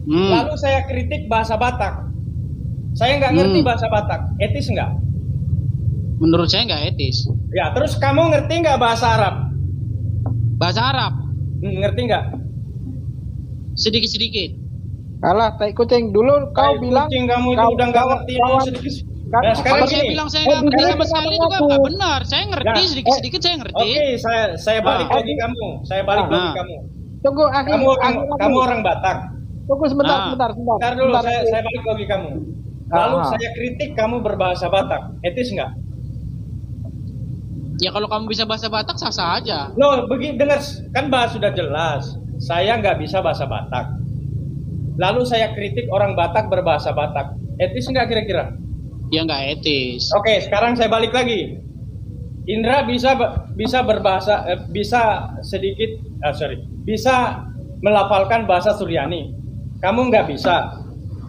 Lalu saya kritik bahasa Batak. Saya nggak ngerti bahasa Batak. Etis nggak? Menurut saya nggak etis. Ya, terus kamu ngerti nggak bahasa Arab? Bahasa Arab? Ngerti nggak? Sedikit-sedikit. Alah, tai kucing dulu kau bilang kamu itu udah nggak ngerti sedikit. Nah, sekarang saya bilang saya nggak ngerti sama sekali juga nggak benar. Saya ngerti sedikit-sedikit saya ngerti. Oke, saya balik lagi kamu. Saya balik lagi kamu. Tunggu, kamu orang Batak. Tunggu sebentar. Ntar dulu, saya balik lagi kamu. Lalu saya kritik kamu berbahasa Batak. Etis nggak? Ya kalau kamu bisa bahasa Batak sah-sah aja. Loh, dengar kan bahasa sudah jelas. Saya nggak bisa bahasa Batak. lalu saya kritik orang Batak berbahasa Batak. Etis nggak kira-kira? Ya nggak etis. Oke, sekarang saya balik lagi. Indra bisa berbahasa, bisa sedikit, bisa melafalkan bahasa Suryani. Kamu nggak bisa.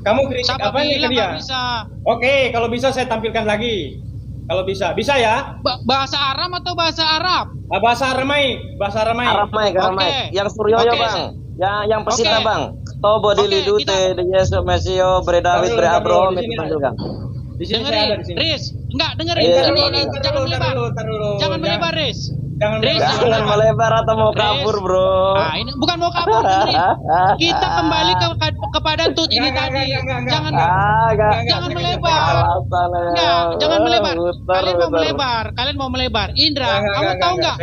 Kamu kritik Siapa apa nih ke bilang dia? nggak bisa? Oke, kalau bisa saya tampilkan lagi. Kalau bisa ya? Bahasa Aram atau bahasa Arab? Bahasa Aramai, bahasa Aramai. Aramai. Oke. Yang Suryoyo Oke. bang, yang pesita Oke. bang. Tobo Oke, dilidute, kita- de Yesus Mesio, bre David, bre Abraham itu panggilkan. Di sini saya ada Dengerin, di sini. Riz. Enggak, dengerin. Iya. Ini jangan melebar. Jangan melebar, Riz. Jangan Riz, melebar. Jangan melebar atau mau kabur bro. Nah, ini bukan mau kabur, dengerin. Kita kembali kepada tut ini Enggak, tadi. enggak. Jangan Agak. jangan melebar. Enggak, jangan melebar. Kalian mau melebar, kalian mau melebar. Indra, kamu tahu enggak?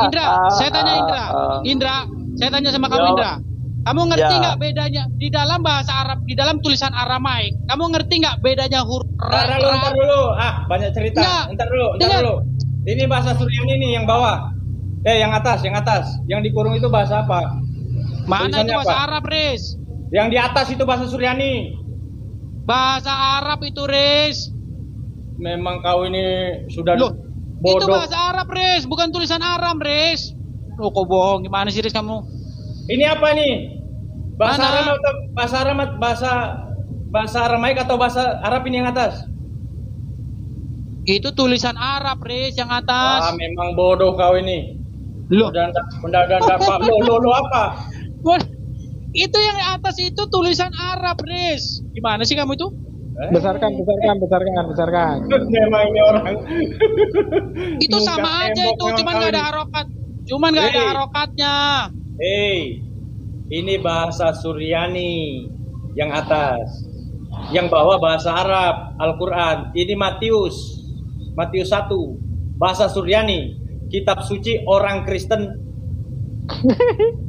Indra, saya tanya Indra. Indra, saya tanya sama kamu Indra. Kamu ngerti Ya. nggak bedanya di dalam bahasa Arab, di dalam tulisan Aramaik? Kamu ngerti nggak bedanya huruf Ntar dulu. Banyak cerita. Enggak. Ntar dulu. Dengar. Ini bahasa Suryani nih yang bawah. Yang atas. Yang dikurung itu bahasa apa? Mana itu Tulisannya bahasa apa? Arab, Riz? Yang di atas itu bahasa Suryani. Bahasa Arab itu, Riz. Memang kau ini sudah Loh, itu bodoh. bahasa Arab, Riz, bukan tulisan Aram, Riz. Loh, kok bohong? Gimana sih, Riz, kamu? Ini apa nih? Bahasa Mana? Aram atau bahasa Aramaik atau bahasa Arab ini yang atas? Itu tulisan Arab, Riz, yang atas. Memang bodoh kau ini. Loh, Udah apa? Lo apa? Wah, itu yang di atas itu tulisan Arab, Riz. Gimana sih kamu itu? Besarkan. Memang ini orang. Itu Muka sama aja tembok itu, memang cuman kau nggak ada ini. harokat. Cuman nggak ada Hei. harokatnya. Ini bahasa Suryani yang atas. Yang bawah bahasa Arab, Al-Quran. Ini Matius 1, bahasa Suryani, kitab suci orang Kristen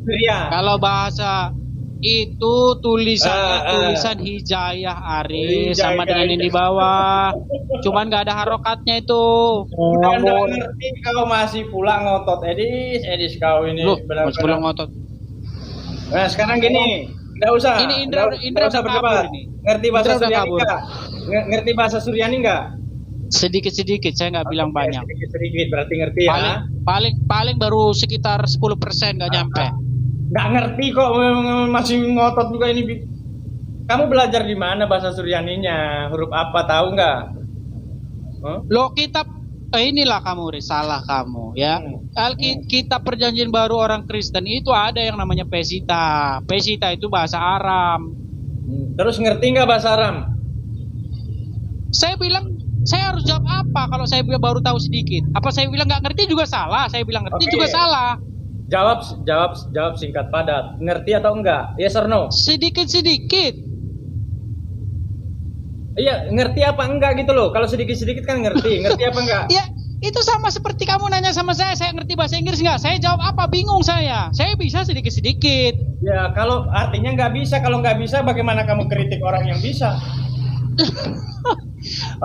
Syria. Kalau bahasa itu tulisan hijayah Aris sama dengan yang di bawah. Cuman nggak ada harokatnya itu. Udah nggak ngerti kau masih pula ngotot, Edis kau ini Loh, masih belum ngotot. Nah sekarang gini, nggak usah. Ini Indra nggak usah udah berdebat. kabur ini. Ngerti bahasa Indra udah Suryani kabur. nggak? Ngerti bahasa Suryani nggak? Sedikit-sedikit, saya nggak bilang banyak. Sedikit berarti ngerti ya. Paling baru sekitar 10% nggak nyampe. Nggak ngerti kok, masih ngotot juga ini. Kamu belajar di mana bahasa Suryaninya? Huruf apa tahu nggak? Lo kitab inilah kamu, Riz, salah kamu ya. Kitab Perjanjian Baru orang Kristen itu ada yang namanya Pesita. Pesita itu bahasa Aram. Terus ngerti nggak bahasa Aram? Saya bilang saya harus jawab apa kalau saya baru tahu sedikit? Apa saya bilang nggak ngerti juga salah? Saya bilang ngerti Oke. juga salah. Jawab singkat padat. Ngerti atau enggak? Yes or no? Sedikit-sedikit. Iya, ngerti apa enggak gitu loh. Kalau sedikit-sedikit kan ngerti. Ngerti apa enggak? Ya, itu sama seperti kamu nanya sama saya ngerti bahasa Inggris nggak? Saya jawab apa? Bingung saya. Saya bisa sedikit-sedikit. Ya, kalau artinya nggak bisa. Kalau nggak bisa, bagaimana kamu kritik orang yang bisa?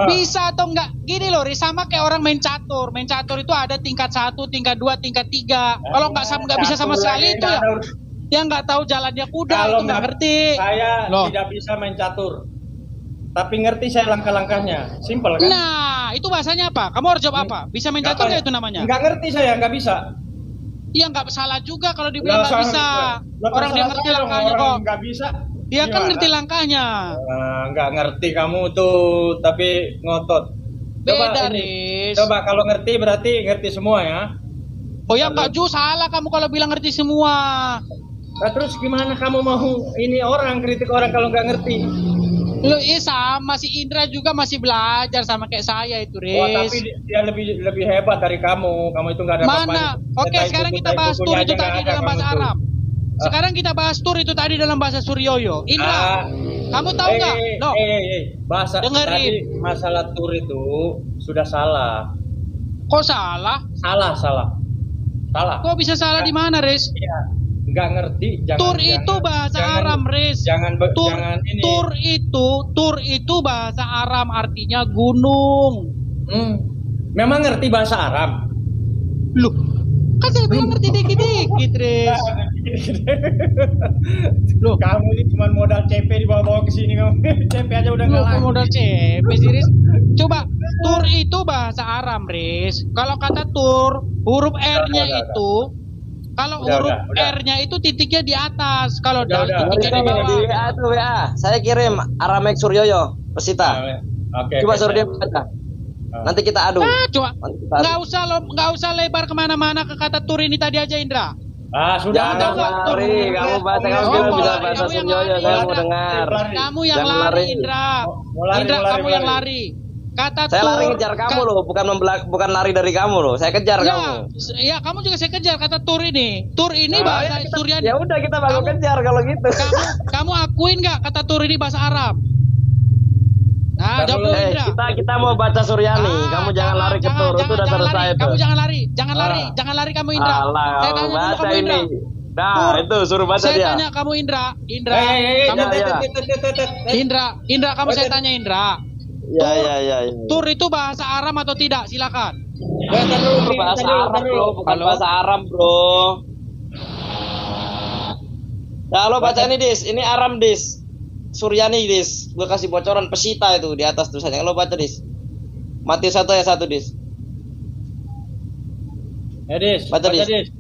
Bisa atau enggak? Gini loh, Riz, sama kayak orang main catur. Main catur itu ada tingkat 1, tingkat 2, tingkat 3. Kalau nggak bisa sama sekali itu ya, dia nggak tahu jalannya kuda, Kalau itu nggak ngerti. Saya Loh. tidak bisa main catur. Tapi ngerti saya langkah-langkahnya. Simpel kan? Nah, itu bahasanya apa? Kamu harus jawab apa? Bisa main catur nggak itu namanya? Nggak ngerti saya, nggak bisa. Iya, nggak salah juga kalau dibilang nggak bisa. Orang dia ngerti langkahnya kok. Nggak bisa. Dia kan Gimana? ngerti langkahnya. Nggak ngerti kamu tuh, tapi ngotot. Beda, ini. Riz. Coba kalau ngerti berarti ngerti semua ya. Oh ya, nggak Ju, salah kamu kalau bilang ngerti semua. Nah, terus gimana kamu mau ini orang kritik orang kalau nggak ngerti? Lu sama si Indra juga masih belajar sama kayak saya itu, Riz. Oh, tapi dia lebih hebat dari kamu. Kamu itu nggak ada Mana? apa-apanya. Oke, sekarang kita bahas tur itu tadi dalam bahasa Arab. Sekarang kita bahas tur itu tadi dalam bahasa Suryoyo. Indra, kamu tahu nggak? No. Bahasa Dengerin. tadi masalah tur itu sudah salah. Kok salah? Salah. Kok bisa salah di mana, Riz? Iya. Nggak ngerti. Tur itu bahasa Aram, Riz. Jangan ini. Tur itu bahasa Aram, artinya gunung. Memang ngerti bahasa Aram? Loh, Kan saya bilang ngerti dikit-dikit, Riz. Loh, kamu ini cuma modal CP dibawa-bawa ke sini kamu. CP aja udah Loh, ngalah. modal CP sih, Riz. Coba, tur itu bahasa Aram, Riz. Kalau kata tur, huruf R-nya itu, kalau huruf R-nya itu titiknya di atas. Kalau dal titiknya di bawah. Di WA tuh WA. Saya kirim Aramek Suryoyo Pesita. Oke. Coba suruh dia baca. Nanti kita adu. Nah, coba. Nggak usah lebar kemana-mana ke kata tur ini tadi aja, Indra. Sudah. Jangan lari. Kamu baca, kamu bisa bahasa Suryoyo. Saya mau dengar. Kamu yang lari, Indra. Indra, kamu yang lari. Kata saya tur, lari ngejar kamu loh, bukan lari dari kamu loh. Saya kejar kamu. Ya, kamu juga saya kejar kata tur ini. Tur ini bahasa Suryani. Ya udah kita baru kejar kalau gitu. Kamu akuin nggak kata tur ini bahasa Arab? Nah, jawab dulu, Indra. Kita mau baca Suryani. Kamu jangan lari ke tur, itu udah selesai tuh. Kamu jangan lari kamu, Indra. Saya tanya dulu kamu, Indra. Nah, itu suruh baca dia. Saya tanya kamu, Indra. Indra, kamu saya tanya, Indra. Ya. Tur itu bahasa Aram atau tidak? Silakan. Tur bahasa Arab, bro, bukan bahasa Aram, bro. Nah, lo baca ini, Dis. Ini Aram, Dis. Suryani, Dis. Gue kasih bocoran Pesita itu di atas tulisannya. Lo baca, Dis. Matius 1 ayat 1, Dis. Ya, Dis. Baca, Dis.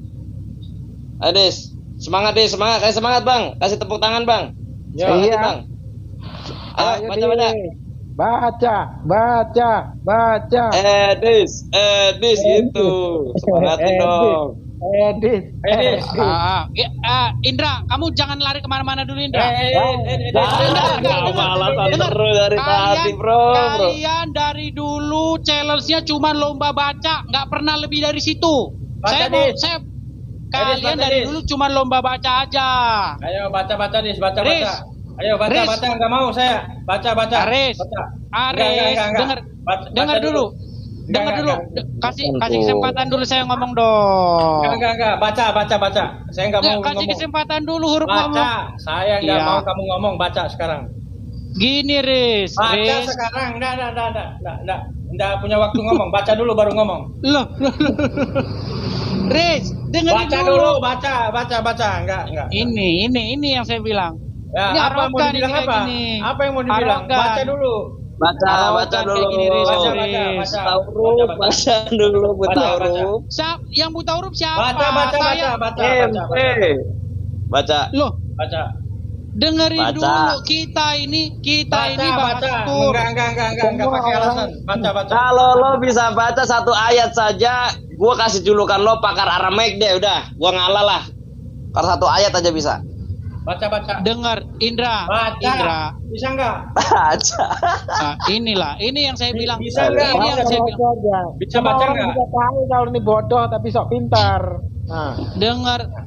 Ayo, Dis. Semangat, Dis. Semangat. Kasih semangat, Bang. Kasih tepuk tangan, Bang. Semangat, Iya. Bang. Ayo, baca. Baca. Dis gitu. Semangatin dong. Indra, kamu jangan lari kemana-mana dulu, Indra. Kalian dari dulu challenge-nya cuma lomba baca, nggak pernah lebih dari situ. Kalian dari dulu cuma lomba baca aja. Ayo baca, Dis. Baca. Ayo baca, nggak mau saya. Baca. Aris, dengar dulu. Kasih kesempatan dulu saya ngomong dong. Enggak. Baca. Saya nggak mau ngomong. Kasih kesempatan dulu huruf ngomong. Baca. Saya nggak mau kamu ngomong. Baca sekarang. Gini, Riz. Baca sekarang. Nggak punya waktu ngomong. Baca dulu baru ngomong. Loh. Riz, dengerin dulu. Baca. Enggak. Ini yang saya bilang. Ya, ini apa mau dibilang apa? Apa yang mau dibilang? Baca dulu. Baca dulu. Baca dulu, buta huruf. Yang buta huruf siapa? Baca. Loh, baca. Dengerin dulu, kita ini bahas tur. Enggak pakai alasan. Baca. Kalau lo bisa baca satu ayat saja, gua kasih julukan lo pakar Aramek deh, udah. Gua ngalah lah. Kalau satu ayat aja bisa. Baca. Dengar, Indra. Baca. Indra. Bisa nggak? Baca. Nah, ini yang saya bilang. Bisa nggak? Ini yang saya bilang. Bisa baca nggak? Bisa tahu kalau ini bodoh tapi sok pintar. Nah.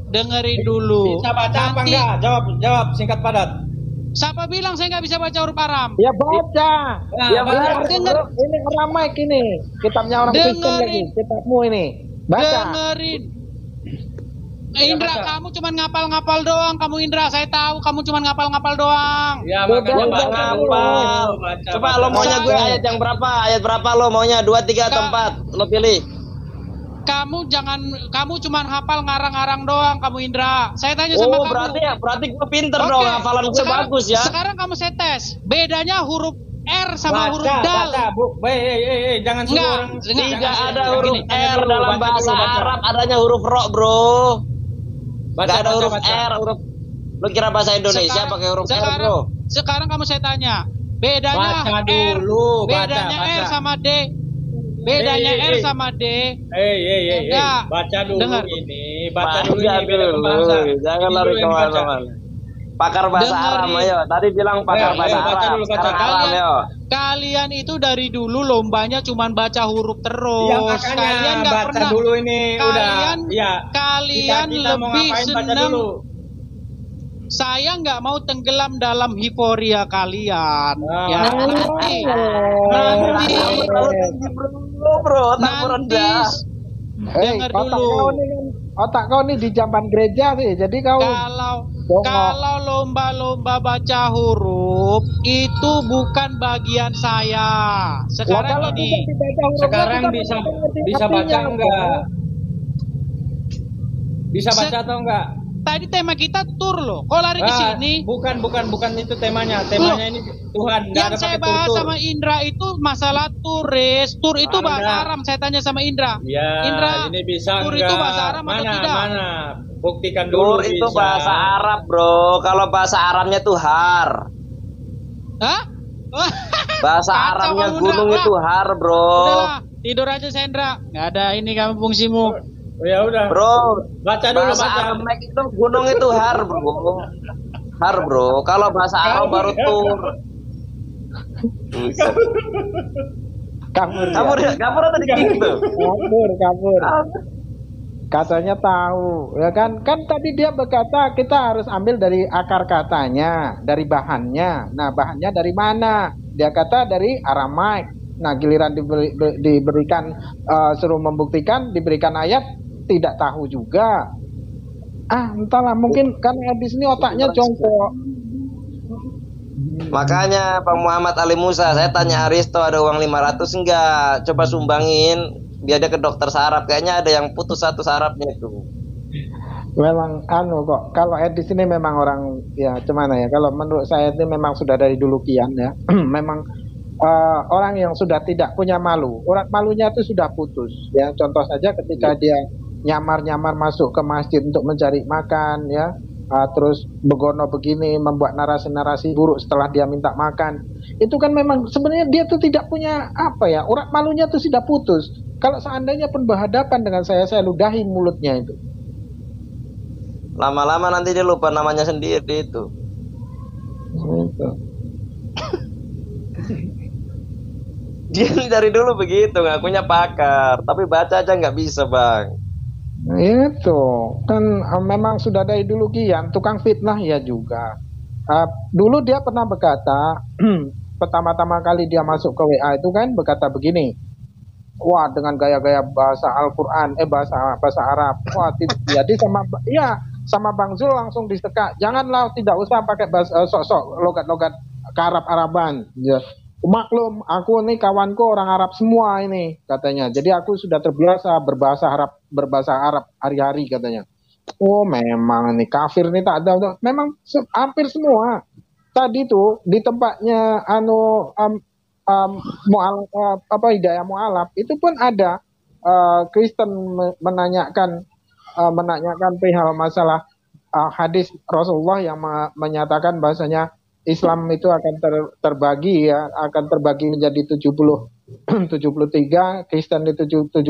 Dengerin dulu. Bisa baca apa enggak? Jawab singkat padat. Siapa bilang saya nggak bisa baca huruf Aram? Ya baca. Ya benar. Denger. Ini Aramaik ini. Kitabnya orang Kristen lagi. Kitabmu ini. Baca. Dengerin. Indra, kamu cuma ngapal-ngapal doang. Kamu Indra, saya tahu kamu cuma ngapal-ngapal doang. Ya, makanya nggak ngapal. Coba lo maunya gue ayat yang berapa? Ayat berapa lo maunya? 2, 3 atau 4? Lo pilih. Kamu cuma hafal ngarang-ngarang doang, kamu Indra. Saya tanya sama kamu. Berarti gue pinter dong, hafalan gue bagus ya. Sekarang kamu saya tes. Bedanya huruf R sama huruf dal. Jangan suruh orang. Tidak ada huruf R dalam bahasa Arab, adanya huruf ro, bro. Gak ada huruf R, huruf. Lo kira bahasa Indonesia pakai huruf R, bro? Sekarang kamu saya tanya, bedanya R, bedanya R sama D. Bedanya R sama D. Baca dulu ini. Baca dulu ini. Jangan lari kemana-mana. Pakar bahasa Arab, ayo. Tadi bilang pakar bahasa Arab. Kalian itu dari dulu lombanya cuma baca huruf terus. Ya, makanya kalian nggak baca pernah. Dulu ini Kalian kita lebih senang. Saya nggak mau tenggelam dalam euforia kalian. Ya nanti. Dengar dulu. Otak kau ini di jamban gereja sih. Jadi kau kalau lomba-lomba baca huruf itu bukan bagian saya. Sekarang ini. Sekarang bisa baca enggak? Bisa baca atau enggak? Tadi tema kita tur loh. Kok lari ke sini? Bukan itu temanya. Temanya ini Tuhan. Yang saya bahas sama Indra itu masalah turis. Tur itu bahasa Arab. Saya tanya sama Indra. Ya, Indra, ini bisa tur enggak? itu bahasa Arab atau tidak? Mana? Buktikan dulu. Tur itu bahasa Arab, bro. Kalau bahasa Arabnya tuh har. Hah? Bahasa Arabnya gunung itu har, bro. Udahlah, tidur aja Sandra. Nggak ada ini kamu fungsimu. Ya udah. Bro, baca dulu bahasa baca. Arab itu gunung itu har, bro. Har, bro. Kalau bahasa Arab baru tur. Kabur atau dikit tuh? Kabur. Katanya tahu, ya kan? Kan tadi dia berkata kita harus ambil dari akar katanya, dari bahannya. Nah, bahannya dari mana? Dia kata dari Aramaik. Nah, giliran diberikan suruh membuktikan, diberikan ayat, tidak tahu juga. Entahlah, mungkin karena di sini otaknya jongkok. Makanya Pak Muhammad Ali Musa, saya tanya Aristo ada uang 500 enggak? Coba sumbangin biar dia ke dokter saraf. Kayaknya ada yang putus satu sarafnya itu. Memang kok kalau di sini memang orang ya gimana ya, kalau menurut saya ini memang sudah dari dulu kian ya. Memang orang yang sudah tidak punya malu, urat malunya itu sudah putus ya. Contoh saja ketika dia nyamar-nyamar masuk ke masjid untuk mencari makan ya, terus begono begini, membuat narasi-narasi buruk setelah dia minta makan. Itu kan memang sebenarnya dia tuh tidak punya urat malunya tuh sudah putus. Kalau seandainya pun berhadapan dengan saya ludahi mulutnya itu. Lama-lama nanti dia lupa namanya sendiri itu. Dia dari dulu begitu, ngakunya pakar, tapi baca aja nggak bisa, Bang. Itu kan memang sudah dari dulu kian tukang fitnah ya juga. Dulu dia pernah berkata pertama-tama kali dia masuk ke WA itu kan berkata begini, wah dengan gaya-gaya bahasa Al-Quran, bahasa Arab, wah jadi sama Bang Zul langsung disekak, janganlah, tidak usah pakai sok-sok logat-logat ke Arab-Araban. Ya. Maklum, aku nih kawanku orang Arab semua ini katanya. Jadi aku sudah terbiasa berbahasa Arab hari-hari katanya. Oh memang nih kafir nih tak ada. Memang hampir semua. Tadi tuh di tempatnya Hidayah Mu'alaf itu pun ada Kristen menanyakan perihal masalah hadis Rasulullah yang menyatakan bahasanya Islam itu akan terbagi ya, akan terbagi menjadi 73, Kristen itu 72.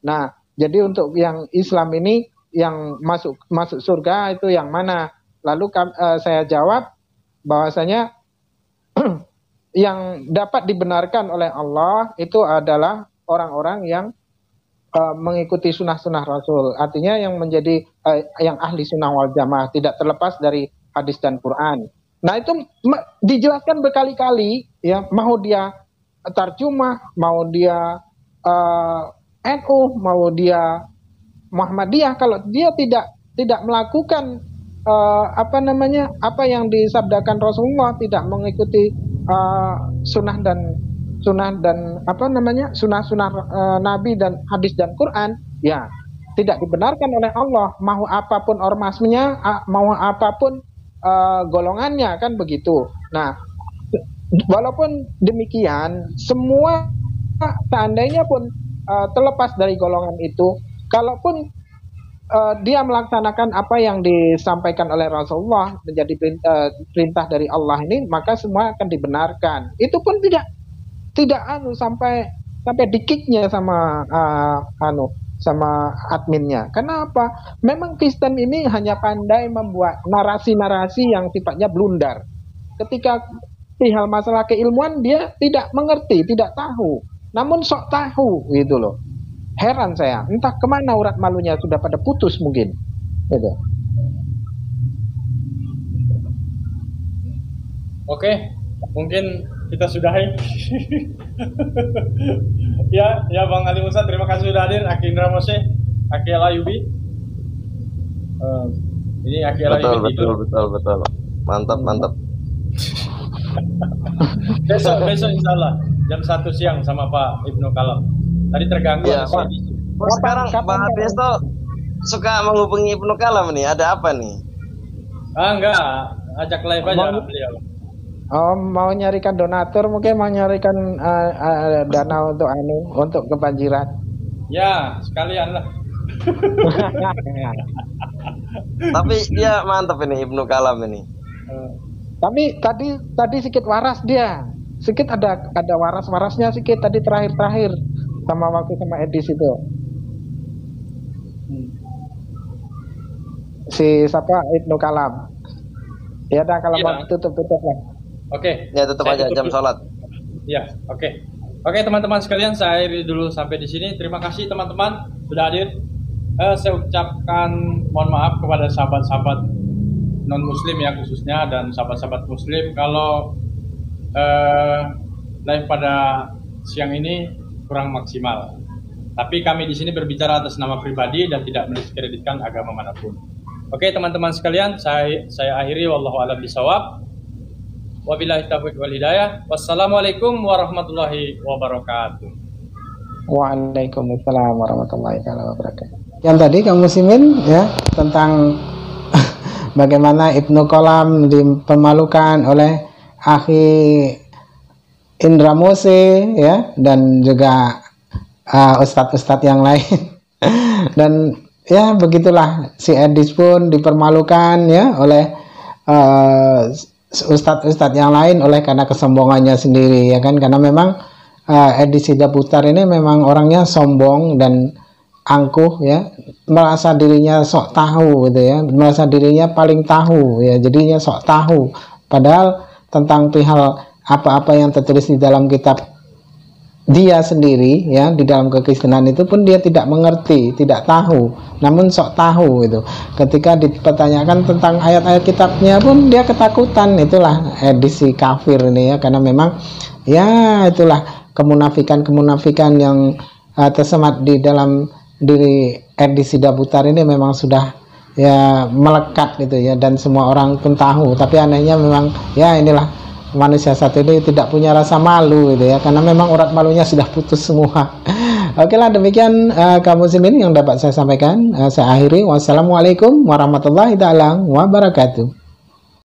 Nah, jadi untuk yang Islam ini yang masuk surga itu yang mana? Lalu saya jawab bahwasanya yang dapat dibenarkan oleh Allah itu adalah orang-orang yang mengikuti sunnah-sunnah Rasul. Artinya yang menjadi yang ahli sunnah wal jamaah, tidak terlepas dari hadis dan Quran. Nah itu dijelaskan berkali-kali ya, mau dia tarjumah, mau dia NU, mau dia Muhammadiyah, kalau dia tidak melakukan apa yang disabdakan Rasulullah, tidak mengikuti sunnah dan sunnah Nabi dan hadis dan Quran, ya tidak dibenarkan oleh Allah, mau apapun ormasnya, mau apapun golongannya, kan begitu. Nah, walaupun demikian, semua seandainya pun terlepas dari golongan itu, kalaupun dia melaksanakan apa yang disampaikan oleh Rasulullah menjadi perintah dari Allah ini, maka semua akan dibenarkan. Itu pun tidak sampai di-kick-nya sama sama adminnya. Kenapa? Memang Kristen ini hanya pandai membuat narasi-narasi yang sifatnya blunder. Ketika hal masalah keilmuan dia tidak mengerti, tidak tahu. Namun sok tahu gitu loh. Heran saya, entah kemana urat malunya, sudah pada putus mungkin. Gitu. Oke, mungkin kita sudahi. ya Bang Ali Musa, terima kasih sudah hadir. Aki Indra Mose, Aki Alayubi. Ini Aki Alayubi betul. Mantap. besok insyaallah jam 1 siang sama Pak Ibnu Kalam. Tadi terganggu. Ya, Pak. Sekarang Bang Aristo suka menghubungi Ibnu Kalam nih? Ada apa nih? Enggak, ajak live aja beliau. Oh, mau nyarikan donatur, mungkin mau nyarikan dana untuk kebanjiran. Ya, sekalian lah. Tapi dia mantap ini Ibnu Kalam ini. Tapi tadi sedikit waras dia. Sedikit ada waras-warasnya sedikit tadi terakhir sama waktu sama Edis itu. Si siapa Ibnu Kalam. Ya dah kalau mau tutup lah. Oke. Ya tutup aja jam sholat. Ya, oke. Oke teman-teman sekalian, saya akhiri dulu sampai di sini. Terima kasih teman-teman sudah hadir. Saya ucapkan mohon maaf kepada sahabat-sahabat non muslim ya khususnya, dan sahabat-sahabat muslim kalau live pada siang ini kurang maksimal. Tapi kami di sini berbicara atas nama pribadi dan tidak mendiskreditkan agama manapun. Oke teman-teman sekalian, saya akhiri wallahu a'lam bishawab. Wabillahi taufiq wal hidayah. Wassalamualaikum warahmatullahi wabarakatuh. Waalaikumsalam warahmatullahi wabarakatuh. Yang tadi kaum muslimin ya tentang bagaimana Ibnu Kalam dipermalukan oleh akhi Indra Mose ya, dan juga ustadz-ustadz yang lain. Dan ya begitulah si Edis pun dipermalukan ya oleh ustadz-ustadz yang lain oleh karena kesombongannya sendiri ya kan, karena memang Edis Sidaputar ini memang orangnya sombong dan angkuh ya, merasa dirinya sok tahu gitu ya, merasa dirinya paling tahu ya, jadinya sok tahu, padahal tentang perihal apa-apa yang tertulis di dalam kitab dia sendiri ya, di dalam kekristenan itu pun dia tidak mengerti, tidak tahu, namun sok tahu itu. Ketika dipertanyakan tentang ayat-ayat kitabnya pun dia ketakutan. Itulah edisi kafir ini ya, karena memang ya itulah kemunafikan yang tersemat di dalam diri Edis Sidaputar ini memang sudah ya melekat gitu ya, dan semua orang pun tahu. Tapi anehnya memang ya inilah manusia satu ini tidak punya rasa malu gitu ya, karena memang urat malunya sudah putus semua. Oke lah, demikian kaum muslimin yang dapat saya sampaikan. Saya akhiri. Wassalamualaikum warahmatullahi taala wabarakatuh.